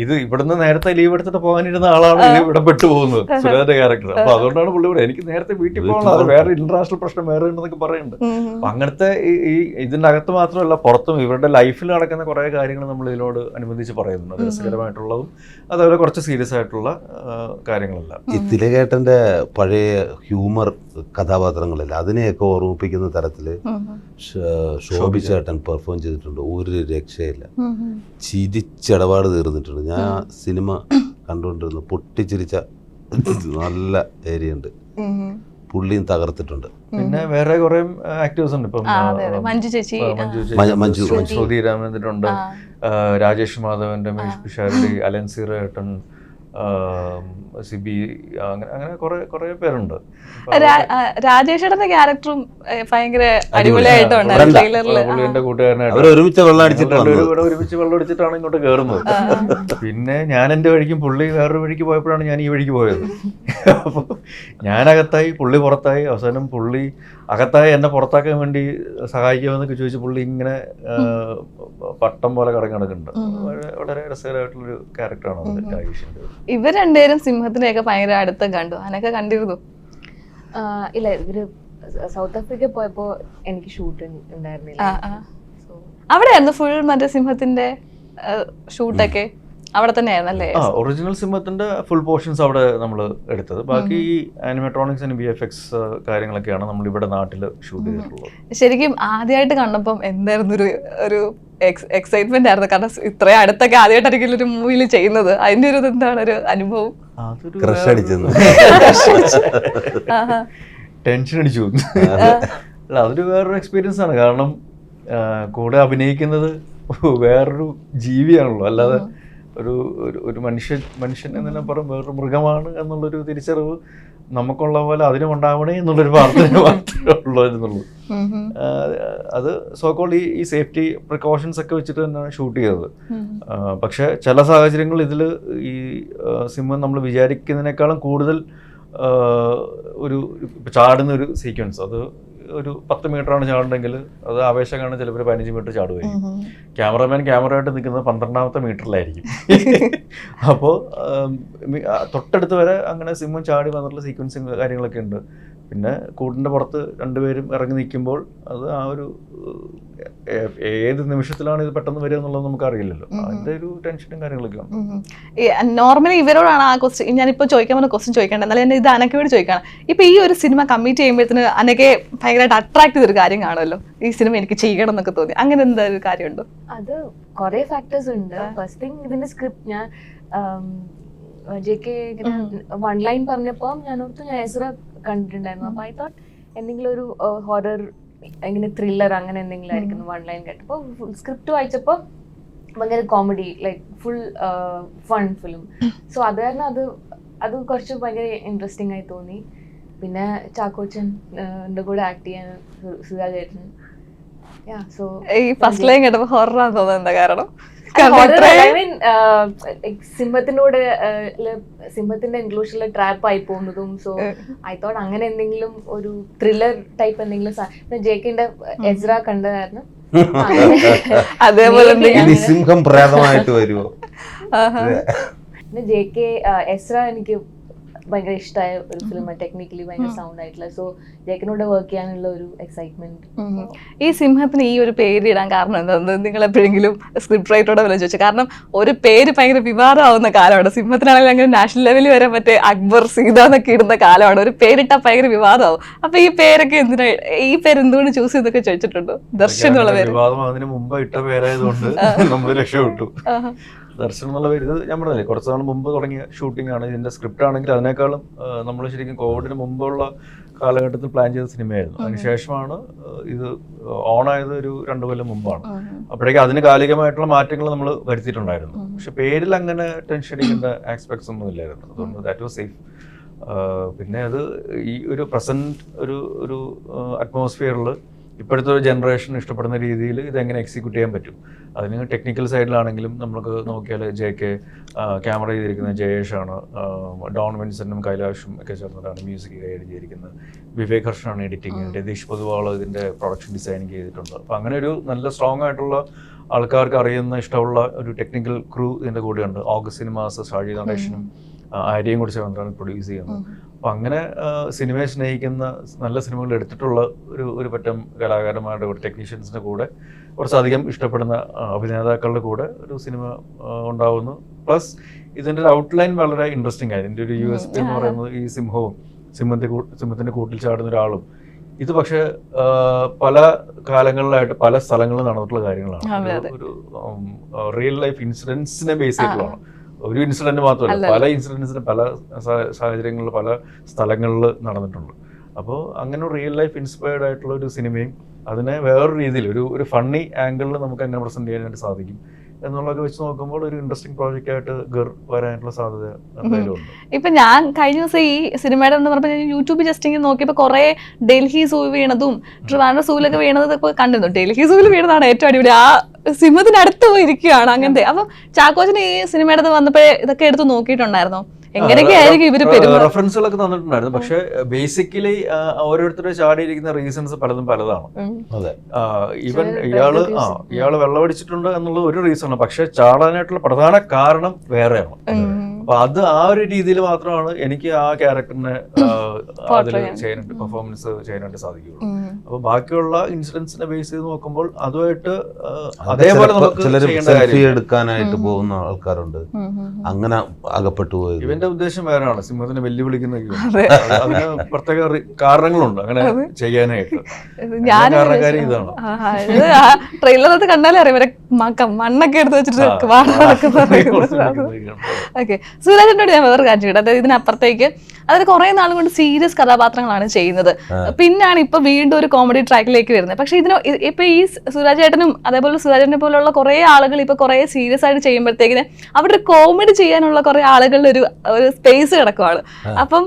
ഇത് ഇവിടുന്ന് നേരത്തെ ലീവ് എടുത്തിട്ട് പോകാനിരുന്ന ആളാണ് ഇത് ഇവിടെ പെട്ടുപോകുന്നത്, സുരേന്ദ്ര ക്യാരക്ടർ. അപ്പൊ അതുകൊണ്ടാണ് പുള്ളി ഇവിടെ എനിക്ക് നേരത്തെ വീട്ടിൽ പോകണം, അത് വേറെ ഇന്റർനാഷണൽ പ്രശ്നം വേറെ ഉണ്ടെന്നൊക്കെ പറയുന്നുണ്ട്. അപ്പൊ അങ്ങനത്തെ ഈ ഇതിന്റെ അകത്ത് മാത്രമല്ല പുറത്തും ഇവരുടെ ലൈഫിൽ നടക്കുന്ന കുറെ കാര്യങ്ങൾ നമ്മൾ ഇതിനോട് അനുബന്ധിച്ച് പറയുന്നുണ്ട്. രസകരമായിട്ടുള്ളതും അതുപോലെ കുറച്ച് സീരിയസ് ആയിട്ടുള്ള കാര്യങ്ങളല്ല. ഈ തിലകേട്ടന്റെ പഴയ ഹ്യൂമർ കഥാപാത്രങ്ങളില്ല, അതിനെയൊക്കെ ഓർമ്മിപ്പിക്കുന്ന തരത്തില് ശോഭിച്ചേട്ടൻ പെർഫോം ചെയ്തിട്ടുണ്ട്. ഒരു രക്ഷയില്ല, ചിരിച്ചടപാട് തീർന്നിട്ടുണ്ട്. ഞാൻ സിനിമ കണ്ടുകൊണ്ടിരുന്നു, പൊട്ടിച്ചിരിച്ച നല്ല ഏരിയ ഉണ്ട്. പുള്ളിയും തകർത്തിട്ടുണ്ട്. പിന്നെ വേറെ കുറെ ആക്ടേഴ്സ് ഉണ്ട്. ഇപ്പം മഞ്ജു ശ്രുതി രാമേന്ദ്രനുണ്ട്, രാജേഷ് മാധവൻ, രമേഷ് പിഷാരടി, അലൻ സീറേട്ടൻ, സിബി, അങ്ങനെ കുറെ പേരുണ്ട്. രാജേഷേട്ടന്റെ ക്യാരക്ടറും ഭയങ്കര അടിപൊളിയായിട്ടുണ്ട് ട്രെയിലറിൽ. പുള്ളിന്റെ കൂട്ടുകാരനായിട്ട് ഒരുമിച്ച് വെള്ളം അടിച്ചിട്ടാണ് ഇങ്ങോട്ട് കയറുന്നത്. പിന്നെ ഞാൻ എന്റെ വഴിക്കും പുള്ളി വേറൊരു വഴിക്ക് പോയപ്പോഴാണ് ഞാൻ ഈ വഴിക്ക് പോയത്. അപ്പൊ ഞാനകത്തായി, പുള്ളി പുറത്തായി. അവസാനം പുള്ളി അകത്തായി എന്നെ പുറത്താക്കാൻ വേണ്ടി സഹായിക്കാമെന്നൊക്കെ ചോദിച്ച് പുള്ളി ഇങ്ങനെ പട്ടം പോലെ കറങ്ങുന്നുണ്ട്. വളരെ രസകരമായിട്ടുള്ളൊരു ക്യാരക്ടറാണ് അത് രാജേഷിന്റെ. ഇവർ രണ്ടുപേരും സിംഹത്തിനെയൊക്കെ ഭയങ്കര അടുത്ത് കണ്ടു, അനൊക്കെ കണ്ടിരുന്നു? ഇല്ല, ഇവര് സൗത്ത് ആഫ്രിക്ക പോയപ്പോ എനിക്ക് ഷൂട്ട് ഉണ്ടായിരുന്നില്ല. അവിടെയായിരുന്നു ഫുൾ മറ്റേ സിംഹത്തിന്റെ ഷൂട്ടൊക്കെ അവിടെ തന്നെ ആയിരുന്നല്ലേ? ഒറിജിനൽ സിംഹത്തിന്റെ ഫുൾ പോർഷൻസ് അവിടെ നമ്മൾ എടുത്തത്. ബാക്കി ഈ ആനിമേട്രോണിക്സ് ആൻഡ് VFX കാര്യങ്ങളൊക്കെയാണ് നമ്മൾ ഇവിടെ നാട്ടിൽ ഷൂട്ട് ചെയ്തിട്ടുള്ളത്. ശരിക്കും ആദ്യമായിട്ട് കണ്ടപ്പം എന്തായിരുന്നു ഒരു എക്സൈറ്റ്മെന്റ് ആയിരുന്നു, കാരണം ഇത്രയും അടുത്തൊക്കെ ആദ്യമായിട്ടായിരിക്കും ഒരു മൂവിയിൽ ചെയ്യുന്നത്. അതിന്റെ ഒരു എന്താണ് ഒരു അനുഭവം? ടെൻഷൻ അടിച്ചു. അല്ല, അതൊരു വേറൊരു എക്സ്പീരിയൻസ് ആണ്. കാരണം കൂടെ അഭിനയിക്കുന്നത് വേറൊരു ജീവിയാണല്ലോ, അല്ലാതെ ഒരു മനുഷ്യൻ എന്ന് പറയും വേറൊരു മൃഗമാണ് എന്നുള്ളൊരു തിരിച്ചറിവ് നമുക്കുള്ള പോലെ അതിനും ഉണ്ടാവണേ എന്നുള്ളൊരു പ്രാർത്ഥന മാത്രമേ ഉള്ളായിരുന്നുള്ളൂ. അത് സോക്കോൾഡ് ഈ സേഫ്റ്റി പ്രിക്കോഷൻസ് ഒക്കെ വെച്ചിട്ട് തന്നെയാണ് ഷൂട്ട് ചെയ്തത്. പക്ഷെ ചില സാഹചര്യങ്ങൾ ഇതിൽ ഈ സിംഹം നമ്മൾ വിചാരിക്കുന്നതിനേക്കാളും കൂടുതൽ ഒരു ചാടുന്ന ഒരു സീക്വൻസ്, അത് ഒരു 10 മീറ്ററാണ് ചാടുണ്ടെങ്കിൽ അത് ആവേശം കാണാൻ ചിലപ്പോൾ 15 മീറ്റർ ചാടുമായിരിക്കും. ക്യാമറമാൻ ക്യാമറയായിട്ട് നിൽക്കുന്നത് 12ാമത്തെ മീറ്ററിലായിരിക്കും. അപ്പോൾ തൊട്ടടുത്ത് വരെ അങ്ങനെ സിംഹം ചാടി വന്നിട്ടുള്ള സീക്വൻസും കാര്യങ്ങളൊക്കെ ഉണ്ട്. പിന്നെ കൂടിൻ്റെ പുറത്ത് രണ്ടുപേരും ഇറങ്ങി നിൽക്കുമ്പോൾ അത് ആ ഒരു ഏത് നിമിഷത്തിലാണ് ഇത് പെട്ടെന്ന് വരിക എന്നുള്ളത് നമുക്കറിയില്ലല്ലോ. അതിൻ്റെ ഒരു ടെൻഷനും കാര്യങ്ങളൊക്കെ ഉണ്ട്. നോർമലി ഇവരോടാണ് ആ ക്വസ്റ്റ്യൻ ഞാനിപ്പോൾ ചോദിക്കാൻ പറഞ്ഞ ക്വസ്റ്റ്യൻ ചോദിക്കേണ്ടത്, എന്നാലും എന്നെ ഇത് അനക്കയോട് ചോദിക്കണം. ഇപ്പൊ ഈ ഒരു സിനിമ കമ്മിറ്റ് ചെയ്യുമ്പോഴത്തേന് അനക്കെ ഭയങ്കരമായിട്ട് അട്രാക്ട് ചെയ്തൊരു കാര്യം കാണുമല്ലോ, ഈ സിനിമ എനിക്ക് ചെയ്യണം എന്നൊക്കെ തോന്നി, അങ്ങനെ എന്താ ഒരു കാര്യമുണ്ടോ? അത് കുറെ ഫാക്ടേഴ്സ് ഉണ്ട്. ഫസ്റ്റ് തിങ്, ഇതിന്റെ സ്ക്രിപ്റ്റ് ഞാൻ JK വൺ ലൈൻ പറഞ്ഞപ്പോൾ ഞാൻ എസ്ര കണ്ടിട്ടുണ്ടായിരുന്നു. അപ്പൊ ഐ തോട്ട് എന്തെങ്കിലും ഒരു ഹൊറർ, ഇങ്ങനെ ത്രില്ലർ അങ്ങനെ എന്തെങ്കിലും ആയിരിക്കുന്നു വൺ ലൈൻ കേട്ടപ്പോൾ. സ്ക്രിപ്റ്റ് വായിച്ചപ്പോൾ ഭയങ്കര comedy, like full fun film. So അത് കാരണം അത് കുറച്ച് ഭയങ്കര ഇൻട്രസ്റ്റിംഗ് ആയി തോന്നി. പിന്നെ ചാക്കോച്ചൻ കൂടെ ആക്ട് ചെയ്യാൻ സുരാജേട്ടൻ. ഈ ഫസ്റ്റ് ലൈൻ കേട്ടപ്പോൾ ഹൊറർ ആണെന്ന് തോന്നുന്നത് എന്താ കാരണം? സിംഹത്തിന്റെ ഇൻക്ലൂഷനിൽ ട്രാപ്പ് ആയി പോകുന്നതും. സോ ഐ തോട്ട് അങ്ങനെ എന്തെങ്കിലും ഒരു ത്രില്ലർ ടൈപ്പ് എന്തെങ്കിലും. ജെക്കിന്റെ എസ്ര കണ്ടതായിരുന്നു, അതേപോലെ സിംഹം പ്രേതമായിട്ട് വരുമോ? പിന്നെ JK എസ്ര എനിക്ക് ഭയങ്കര ഇഷ്ടമായ ഒരു ഫിലിം, ടെക്നിക്കലി ഭയങ്കര സൗണ്ട് ആയിട്ടുള്ള. സോ ജേക്കനോട് വർക്ക് ചെയ്യാനുള്ള ഒരു എക്സൈറ്റ്മെന്റ്. ഈ സിംഹത്തിന് ഈ ഒരു പേര് ഇടാൻ കാരണം എന്താ? നിങ്ങൾ എപ്പോഴെങ്കിലും സ്ക്രിപ്റ്റ് റൈറ്ററോടെ വല്ല ചോദിച്ചു? കാരണം ഒരു പേര് ഭയങ്കര വിവാദമാവുന്ന കാലമാണ്. സിംഹത്തിനാണെങ്കിൽ അങ്ങനെ നാഷണൽ ലെവലിൽ വരെ മറ്റേ അക്ബർ സീത എന്നൊക്കെ ഇടുന്ന കാലമാണ്. ഒരു പേരിട്ടാൽ ഭയങ്കര വിവാദമാവും. അപ്പൊ ഈ പേരൊക്കെ എന്തിനാ, ഈ പേര് എന്തുകൊണ്ട് ചൂസ് ചെയ്തൊക്കെ ചോദിച്ചിട്ടുണ്ടോ? ദർശൻ എന്നുള്ള പേര് അതിന് മുമ്പ് ഇട്ട പേരായതുകൊണ്ട് നമ്മൾ രക്ഷപ്പെട്ടു. ദർശനം എന്നുള്ള പേര് ഇത് ഞാൻ പറഞ്ഞില്ലേ കുറച്ച് നാൾ മുമ്പ് തുടങ്ങിയ ഷൂട്ടിംഗ് ആണ്. ഇതിന്റെ സ്ക്രിപ്റ്റ് ആണെങ്കിൽ അതിനേക്കാളും നമ്മൾ ശരിക്കും കോവിഡിന് മുമ്പുള്ള കാലഘട്ടത്തിൽ പ്ലാൻ ചെയ്ത സിനിമയായിരുന്നു. അതിനുശേഷമാണ് ഇത് ഓണായത് ഒരു 2 കൊല്ലം മുമ്പാണ്. അപ്പോഴേക്കും അതിന് കാലികമായിട്ടുള്ള മാറ്റങ്ങൾ നമ്മൾ വരുത്തിയിട്ടുണ്ടായിരുന്നു. പക്ഷെ പേരിൽ അങ്ങനെ ടെൻഷൻ അടിക്കേണ്ട ആസ്പെക്ട്സ് ഒന്നും ഇല്ലായിരുന്നു. അതുകൊണ്ട് ദാറ്റ് വാസ് സേഫ്. പിന്നെ അത് ഈ ഒരു പ്രസന്റ് ഒരു അറ്റ്മോസ്ഫിയറിൽ ഇപ്പോഴത്തെ ഒരു ജനറേഷൻ ഇഷ്ടപ്പെടുന്ന രീതിയിൽ ഇതെങ്ങനെ എക്സിക്യൂട്ട് ചെയ്യാൻ പറ്റും. അതിന് ടെക്നിക്കൽ സൈഡിലാണെങ്കിലും നമുക്ക് നോക്കിയാൽ JK ക്യാമറ ചെയ്തിരിക്കുന്നത് ജയേഷാണ്, ഡോൺ വിൻസെന്റും കൈലാഷും ഒക്കെ ചേർന്നിട്ടാണ് മ്യൂസിക് കൈകാര്യം ചെയ്തിരിക്കുന്നത്, വിവേക് ഹർഷനാണ് എഡിറ്റിംഗ്, രതീഷ് പൊതുവാൾ ഇതിൻ്റെ പ്രൊഡക്ഷൻ ഡിസൈനിങ് ചെയ്തിട്ടുണ്ട്. അപ്പോൾ അങ്ങനെ ഒരു നല്ല സ്ട്രോങ് ആയിട്ടുള്ള ആൾക്കാർക്ക് അറിയുന്ന ഇഷ്ടമുള്ള ഒരു ടെക്നിക്കൽ ക്രൂ ഇതിൻ്റെ കൂടെയുണ്ട്. ഓഗസ്റ്റ് സിനിമാസ് ഷാജി നടേഷനും ആര്യയും കൂടി ചേർന്നിട്ടാണ് പ്രൊഡ്യൂസ് ചെയ്യുന്നത്. അപ്പം അങ്ങനെ സിനിമയെ സ്നേഹിക്കുന്ന നല്ല സിനിമകൾ എടുത്തിട്ടുള്ള ഒരു പറ്റം കലാകാരന്മാരുടെ കൂടെ ടെക്നീഷ്യൻസിൻ്റെ കൂടെ കുറച്ചധികം ഇഷ്ടപ്പെടുന്ന അഭിനേതാക്കളുടെ കൂടെ ഒരു സിനിമ ഉണ്ടാവുന്നു. പ്ലസ് ഇതിൻ്റെ ഒരു ഔട്ട്ലൈൻ വളരെ ഇൻട്രസ്റ്റിംഗ് ആയി. ഇതിൻ്റെ ഒരു USP എന്ന് പറയുന്നത് ഈ സിംഹത്തിൻ്റെ കൂട്ടിൽ ചാടുന്ന ഒരാളും ഇത് പക്ഷെ പല കാലങ്ങളിലായിട്ട് പല സ്ഥലങ്ങളിൽ നടന്നിട്ടുള്ള കാര്യങ്ങളാണ്. ഒരു റിയൽ ലൈഫ് ഇൻസിഡൻസിനെ ബേസ് ചെയ്തിട്ടുള്ളതാണ്. ഒരു ഇൻസിഡന്റ് മാത്രമല്ല, പല ഇൻസിഡൻസിന് പല സാഹചര്യങ്ങളിൽ പല സ്ഥലങ്ങളിൽ നടന്നിട്ടുണ്ട്. അപ്പോൾ അങ്ങനെ റിയൽ ലൈഫ് ഇൻസ്പയർഡ് ആയിട്ടുള്ള ഒരു സിനിമയും അതിനെ വേറൊരു രീതിയിൽ ഒരു ഫണ്ണി ആംഗിളിൽ നമുക്ക് എങ്ങനെ പ്രസന്റ് ചെയ്യാനായിട്ട് സാധിക്കും എന്നുള്ളതൊക്കെ വെച്ച് നോക്കുമ്പോൾ ഒരു ഇൻട്രസ്റ്റിംഗ് പ്രോജക്റ്റ് ആയിട്ട് ഗർ വരാനുള്ള സാധ്യത എന്തായാലും ഉണ്ട്. ഇപ്പൊ ഞാൻ കഴിഞ്ഞ ദിവസം ഈ സിനിമയുടെ എന്ന് പറഞ്ഞാൽ യൂട്യൂബ് ജസ്റ്റ് നോക്കിയപ്പോൾ കുറെ ഡൽഹി സൂ വീണതും ട്രിവാൻഡ്രം സൂവിലൊക്കെ വീണതൊക്കെ കണ്ടിരുന്നു. ഡൽഹി സൂവിൽ വീണതാണ് ഏറ്റവും അടിപൊളി. ആ സിംഹത്തിനടുത്ത് പോയി ഇരിക്കുകയാണ് അങ്ങനത്തെ. അപ്പം ചാക്കോച്ചന് ഈ സിനിമയുടെ വന്നപ്പോഴേ ഇതൊക്കെ എടുത്ത് നോക്കിയിട്ടുണ്ടായിരുന്നോ? എങ്ങനെയൊക്കെയായിരിക്കും ഇവര് റെഫറൻസുകളൊക്കെ തന്നിട്ടുണ്ടായിരുന്നു. പക്ഷെ ബേസിക്കലി ഓരോരുത്തരുടെ ചാടിയിരിക്കുന്ന റീസൺസ് പലതാണ്. ഈവൻ ഇയാള് വെള്ളമടിച്ചിട്ടുണ്ട് എന്നുള്ളത് ഒരു റീസണാണ്. പക്ഷെ ചാടാനായിട്ടുള്ള പ്രധാന കാരണം വേറെയാണ്. അപ്പൊ അത് ആ ഒരു രീതിയിൽ മാത്രമാണ് എനിക്ക് ആ ക്യാരക്ടറിനെ അതിൽ ചെയ്യാനായിട്ട് പെർഫോമൻസ് ചെയ്യാനായിട്ട് സാധിക്കുള്ളൂ. അപ്പൊ ബാക്കിയുള്ള ഇൻസിഡൻസിനെ ബേസ് ചെയ്ത് നോക്കുമ്പോൾ അതുമായിട്ട് അതേപോലെ നമുക്ക് എടുക്കാനായിട്ട് പോകുന്ന ആൾക്കാരുണ്ട്. അങ്ങനെ അകപ്പെട്ടു പോയി. ഇവന്റെ ഉദ്ദേശം വേറെയാണ്, സിംഹത്തിനെ വെല്ലുവിളിക്കുന്ന. അതിന് പ്രത്യേക കാരണങ്ങളുണ്ട് അങ്ങനെ ചെയ്യാനായിട്ട്. കാരണക്കാരി ഇതാണ്. ട്രെയിലറത്ത് കണ്ടാലേ അറിയാം ഇവരെ മണ്ണൊക്കെ എടുത്ത് വെച്ചിട്ട് ഓക്കെ. സുരാജിനോട് ഞാൻ വേറെ കാര്യം ചെയ്യട്ടെ. അതായത് ഇതിനപ്പുറത്തേക്ക് അതായത് കുറെ നാളും കൊണ്ട് സീരിയസ് കഥാപാത്രങ്ങളാണ് ചെയ്യുന്നത്. പിന്നാണ് ഇപ്പൊ വീണ്ടും ഒരു കോമഡി ട്രാക്കിലേക്ക് വരുന്നത്. പക്ഷെ ഇതിന് ഇപ്പൊ ഈ സുരാജ് ഏട്ടനും അതേപോലെ സുരാജേട്ടനെ പോലുള്ള കുറെ ആളുകൾ ഇപ്പൊ കുറെ സീരിയസ് ആയിട്ട് ചെയ്യുമ്പോഴത്തേക്കിന് അവിടെ കോമഡി ചെയ്യാനുള്ള കുറെ ആളുകളുടെ ഒരു സ്പേസ് കിടക്കുവാണ്. അപ്പം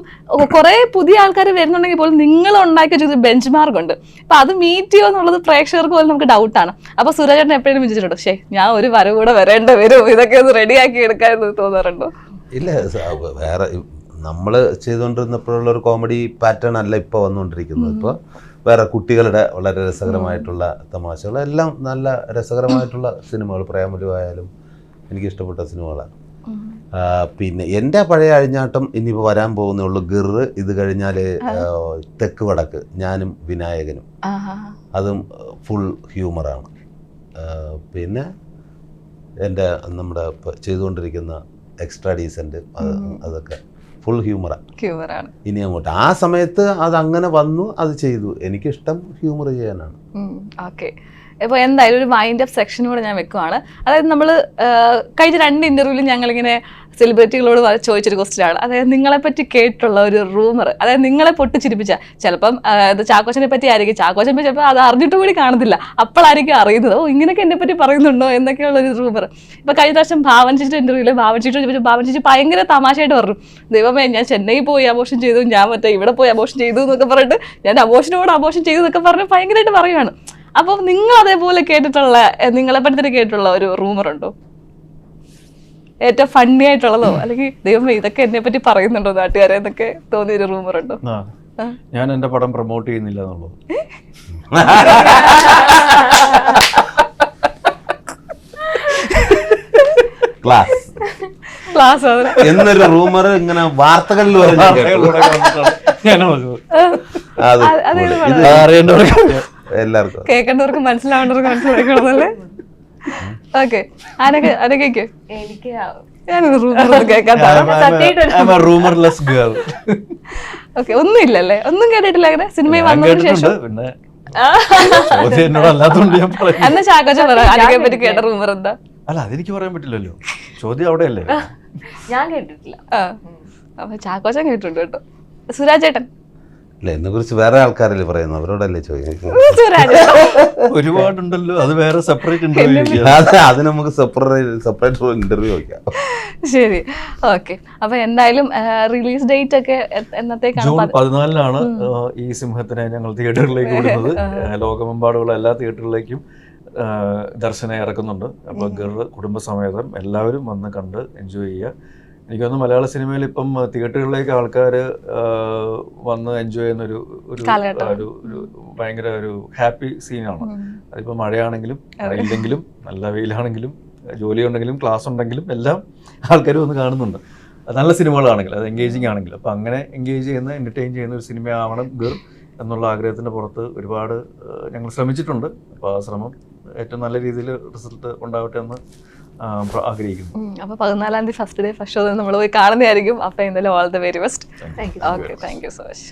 കുറെ പുതിയ ആൾക്കാർ വരുന്നുണ്ടെങ്കിൽ പോലും നിങ്ങൾ ഉണ്ടാക്കിയ ഒരു ബെഞ്ച് മാർക്ക് ഉണ്ട്. അപ്പൊ അത് മീറ്റ് ചെയ്യുമോ എന്നുള്ളത് പ്രേക്ഷകർക്ക് പോലും നമുക്ക് ഡൗട്ടാണ്. അപ്പൊ സുരാജേട്ടൻ എപ്പോഴും വിചാരിച്ചിട്ടുണ്ടോ പക്ഷേ ഞാൻ ഒരു വരവ് കൂടെ വരേണ്ട വരും, ഇതൊക്കെ ഒന്ന് റെഡിയാക്കി എടുക്കാമെന്ന് തോന്നാറുണ്ടോ? ഇല്ല, വേറെ നമ്മൾ ചെയ്തുകൊണ്ടിരുന്നപ്പോഴുള്ള ഒരു കോമഡി പാറ്റേൺ അല്ല ഇപ്പോൾ വന്നുകൊണ്ടിരിക്കുന്നത്. ഇപ്പോൾ വേറെ കുട്ടികളുടെ വളരെ രസകരമായിട്ടുള്ള തമാശകൾ, എല്ലാം നല്ല രസകരമായിട്ടുള്ള സിനിമകൾ. പ്രേമലു ആയാലും എനിക്കിഷ്ടപ്പെട്ട സിനിമകളാണ്. പിന്നെ എൻ്റെ പഴയ അഴിഞ്ഞാട്ടം ഇനിയിപ്പോൾ വരാൻ പോകുന്നേ ഉള്ളൂ. ഗിറ്, ഇത് കഴിഞ്ഞാൽ തെക്ക് വടക്ക്, ഞാനും വിനായകനും, അതും ഫുൾ ഹ്യൂമറാണ്. പിന്നെ എൻ്റെ നമ്മുടെ ചെയ്തുകൊണ്ടിരിക്കുന്ന എക്സ്ട്രാ ഡീസൻറ്റ്, അതൊക്കെ ഫുൾ ഹ്യൂമറാണ്. ഇനി അങ്ങോട്ട് ആ സമയത്ത് അത് അങ്ങനെ വന്നു, അത് ചെയ്തു. എനിക്കിഷ്ടം ഹ്യൂമർ ചെയ്യാനാണ്. ഓക്കെ. ഇപ്പോൾ എന്തായാലും ഒരു വൈൻഡ് അപ്പ് സെക്ഷൻ കൂടെ ഞാൻ വെക്കുവാണ്. അതായത് നമ്മൾ കഴിഞ്ഞ 2 ഇന്റർവ്യൂവിലും ഞങ്ങളിങ്ങനെ സെലിബ്രിറ്റികളോട് ചോദിച്ചൊരു ക്വസ്റ്റ്യൻ ആണ്. അതായത് നിങ്ങളെപ്പറ്റി കേട്ടിട്ടുള്ള ഒരു റൂമർ, അതായത് നിങ്ങളെ പൊട്ടിച്ചിരിപ്പിച്ച, ചിലപ്പം ചാക്കോച്ചനെ പറ്റി ആയിരിക്കും, ചാക്കോച്ചനെ പറ്റി ചിലപ്പോൾ അത് അറിഞ്ഞിട്ട് കൂടി കാണത്തില്ല, അപ്പോഴായിരിക്കും അറിയുന്നത് ഓ ഇങ്ങനെയൊക്കെ എന്നെ പറ്റി പറയുന്നുണ്ടോ എന്നൊക്കെയുള്ളൊരു റൂമർ. ഇപ്പം കഴിഞ്ഞ പ്രാവശ്യം ഭാവൻ ചേച്ചിയുടെ ഇന്റർവ്യൂവിൽ ഭാവൻ ചേച്ചി ഭാവൻ ചേച്ചി ഭയങ്കര തമാശയായിട്ട് പറഞ്ഞു, ദൈവമേ ഞാൻ ചെന്നൈ പോയി അബോഷൻ ചെയ്തു, ഞാൻ മറ്റേ ഇവിടെ പോയി അബോഷൻ ചെയ്തു എന്നൊക്കെ പറഞ്ഞിട്ട്, ഞാൻ അബോഷൻ ചെയ്തു എന്നൊക്കെ പറഞ്ഞ് ഭയങ്കരമായിട്ട് പറയുകയാണ്. അപ്പം നിങ്ങൾ അതേപോലെ കേട്ടിട്ടുള്ള, നിങ്ങളെ പറ്റി കേട്ടിട്ടുള്ള ഒരു റൂമർ ഉണ്ടോ? ഏറ്റവും ഫണ്ണി ആയിട്ടുള്ളതോ, അല്ലെങ്കിൽ ദൈവമേ ഇതൊക്കെ എന്നെ പറ്റി പറയുന്നുണ്ടോ നാട്ടുകാരെ എന്നൊക്കെ തോന്നിയൊരു റൂമർ ഉണ്ടോ? ഞാൻ എന്റെ പടം പ്രൊമോട്ട് ചെയ്യുന്നില്ല എന്നുള്ളത്. ക്ലാസ് എന്നൊരു റൂമർ ഇങ്ങനെ വാർത്തകളിൽ വരെ ഞാൻ കേട്ടു. അത് അതേത് പൊളി. ഇത് എല്ലാവർക്കും കേൾക്കേണ്ടവർക്ക് മനസ്സിലാവേണ്ടവർക്ക് മനസ്സിലാക്കണമെന്നല്ലേ. ഓക്കെ, ആരൊക്കെ എനിക്ക് ഞാനത് റൂമർ കേൾക്കാത്ത. റൂമർലെസ് ഗേൾ. ഓക്കെ, ഒന്നും ഇല്ലല്ലേ, ഒന്നും കേട്ടിട്ടില്ല അങ്ങനെ സിനിമയിൽ വന്നതിന് ശേഷം. പിന്നെ ചോദ്യം എന്നോട് അല്ലാത്തതുകൊണ്ട് ഞാൻ പറയും. എന്നാ ചാക്കോച്ച പറ, ആരൊക്കെ പറ്റി കേട്ട റൂമർ എന്താ? അല്ല, അതെനിക്ക് പറയാൻ പറ്റില്ലല്ലോ, ചോദ്യം അവിടെയല്ലേ. ഞാൻ കേട്ടിട്ടില്ല. അപ്പൊ ചാക്കോച്ചൻ കേട്ടിട്ടുണ്ട് കേട്ടോ. സുരാജ് ചേട്ടൻ അല്ല, എന്നെ കുറിച്ച് വേറെ ആൾക്കാരല്ലേ പറയുന്നു, അവരോടല്ലേ ചോദിക്കുന്നത്. സുരാജ് ഒരുപാടുണ്ടല്ലോ, അത് വേറെ സെപ്പറേറ്റ് ഇന്റർവ്യൂ. അത് നമുക്ക് സെപ്പറേറ്റ് ഇന്റർവ്യൂ വയ്ക്കാം. ശരി, ഓക്കെ. അപ്പൊ എന്തായാലും റിലീസ് ഡേറ്റ് ഒക്കെ എന്നത്തേക്കാണ്? ജൂൺ 14 ഈ സിംഹത്തിനെ ഞങ്ങൾ തിയേറ്ററിലേക്ക് വിടുന്നത്. ലോകമെമ്പാടുള്ള എല്ലാ തിയേറ്ററിലേക്കും ദർശനം ഇറക്കുന്നുണ്ട്. അപ്പോൾ കുടുംബസമേതം എല്ലാവരും വന്ന് കണ്ട് എൻജോയ് ചെയ്യുക. എനിക്ക് തോന്നുന്നു മലയാള സിനിമയിൽ ഇപ്പം തിയേറ്ററുകളിലേക്ക് ആൾക്കാർ വന്ന് എൻജോയ് ചെയ്യുന്ന ഒരു ഭയങ്കര ഒരു ഹാപ്പി സീനാണ്. അതിപ്പോൾ മഴയാണെങ്കിലും മഴയില്ലെങ്കിലും നല്ല വെയിലാണെങ്കിലും ജോലി ഉണ്ടെങ്കിലും ക്ലാസ് ഉണ്ടെങ്കിലും എല്ലാം ആൾക്കാർ വന്ന് കാണുന്നുണ്ട്. നല്ല സിനിമകളാണെങ്കിൽ, അത് എൻഗേജിങ് ആണെങ്കിൽ. അപ്പോൾ അങ്ങനെ എൻഗേജ് ചെയ്യുന്ന എൻ്റർടൈൻ ചെയ്യുന്ന ഒരു സിനിമയാവണം ഗിർ എന്നുള്ള ആഗ്രഹത്തിൻ്റെ പുറത്ത് ഒരുപാട് ഞങ്ങൾ ശ്രമിച്ചിട്ടുണ്ട്. അപ്പോൾ ആ ശ്രമം ഏറ്റവും നല്ല രീതിയിൽ റിസൾട്ട് ഉണ്ടാവട്ടെ എന്ന് ആഗ്രഹിക്കുന്നു. അപ്പൊ 14 ഫസ്റ്റ് ഡേ ഫസ്റ്റ് ഷോ നമ്മൾ പോയി കാണുന്നതായിരിക്കും. അപ്പൊ എന്തായാലും all the very best. Thank you. Okay, thank you so much.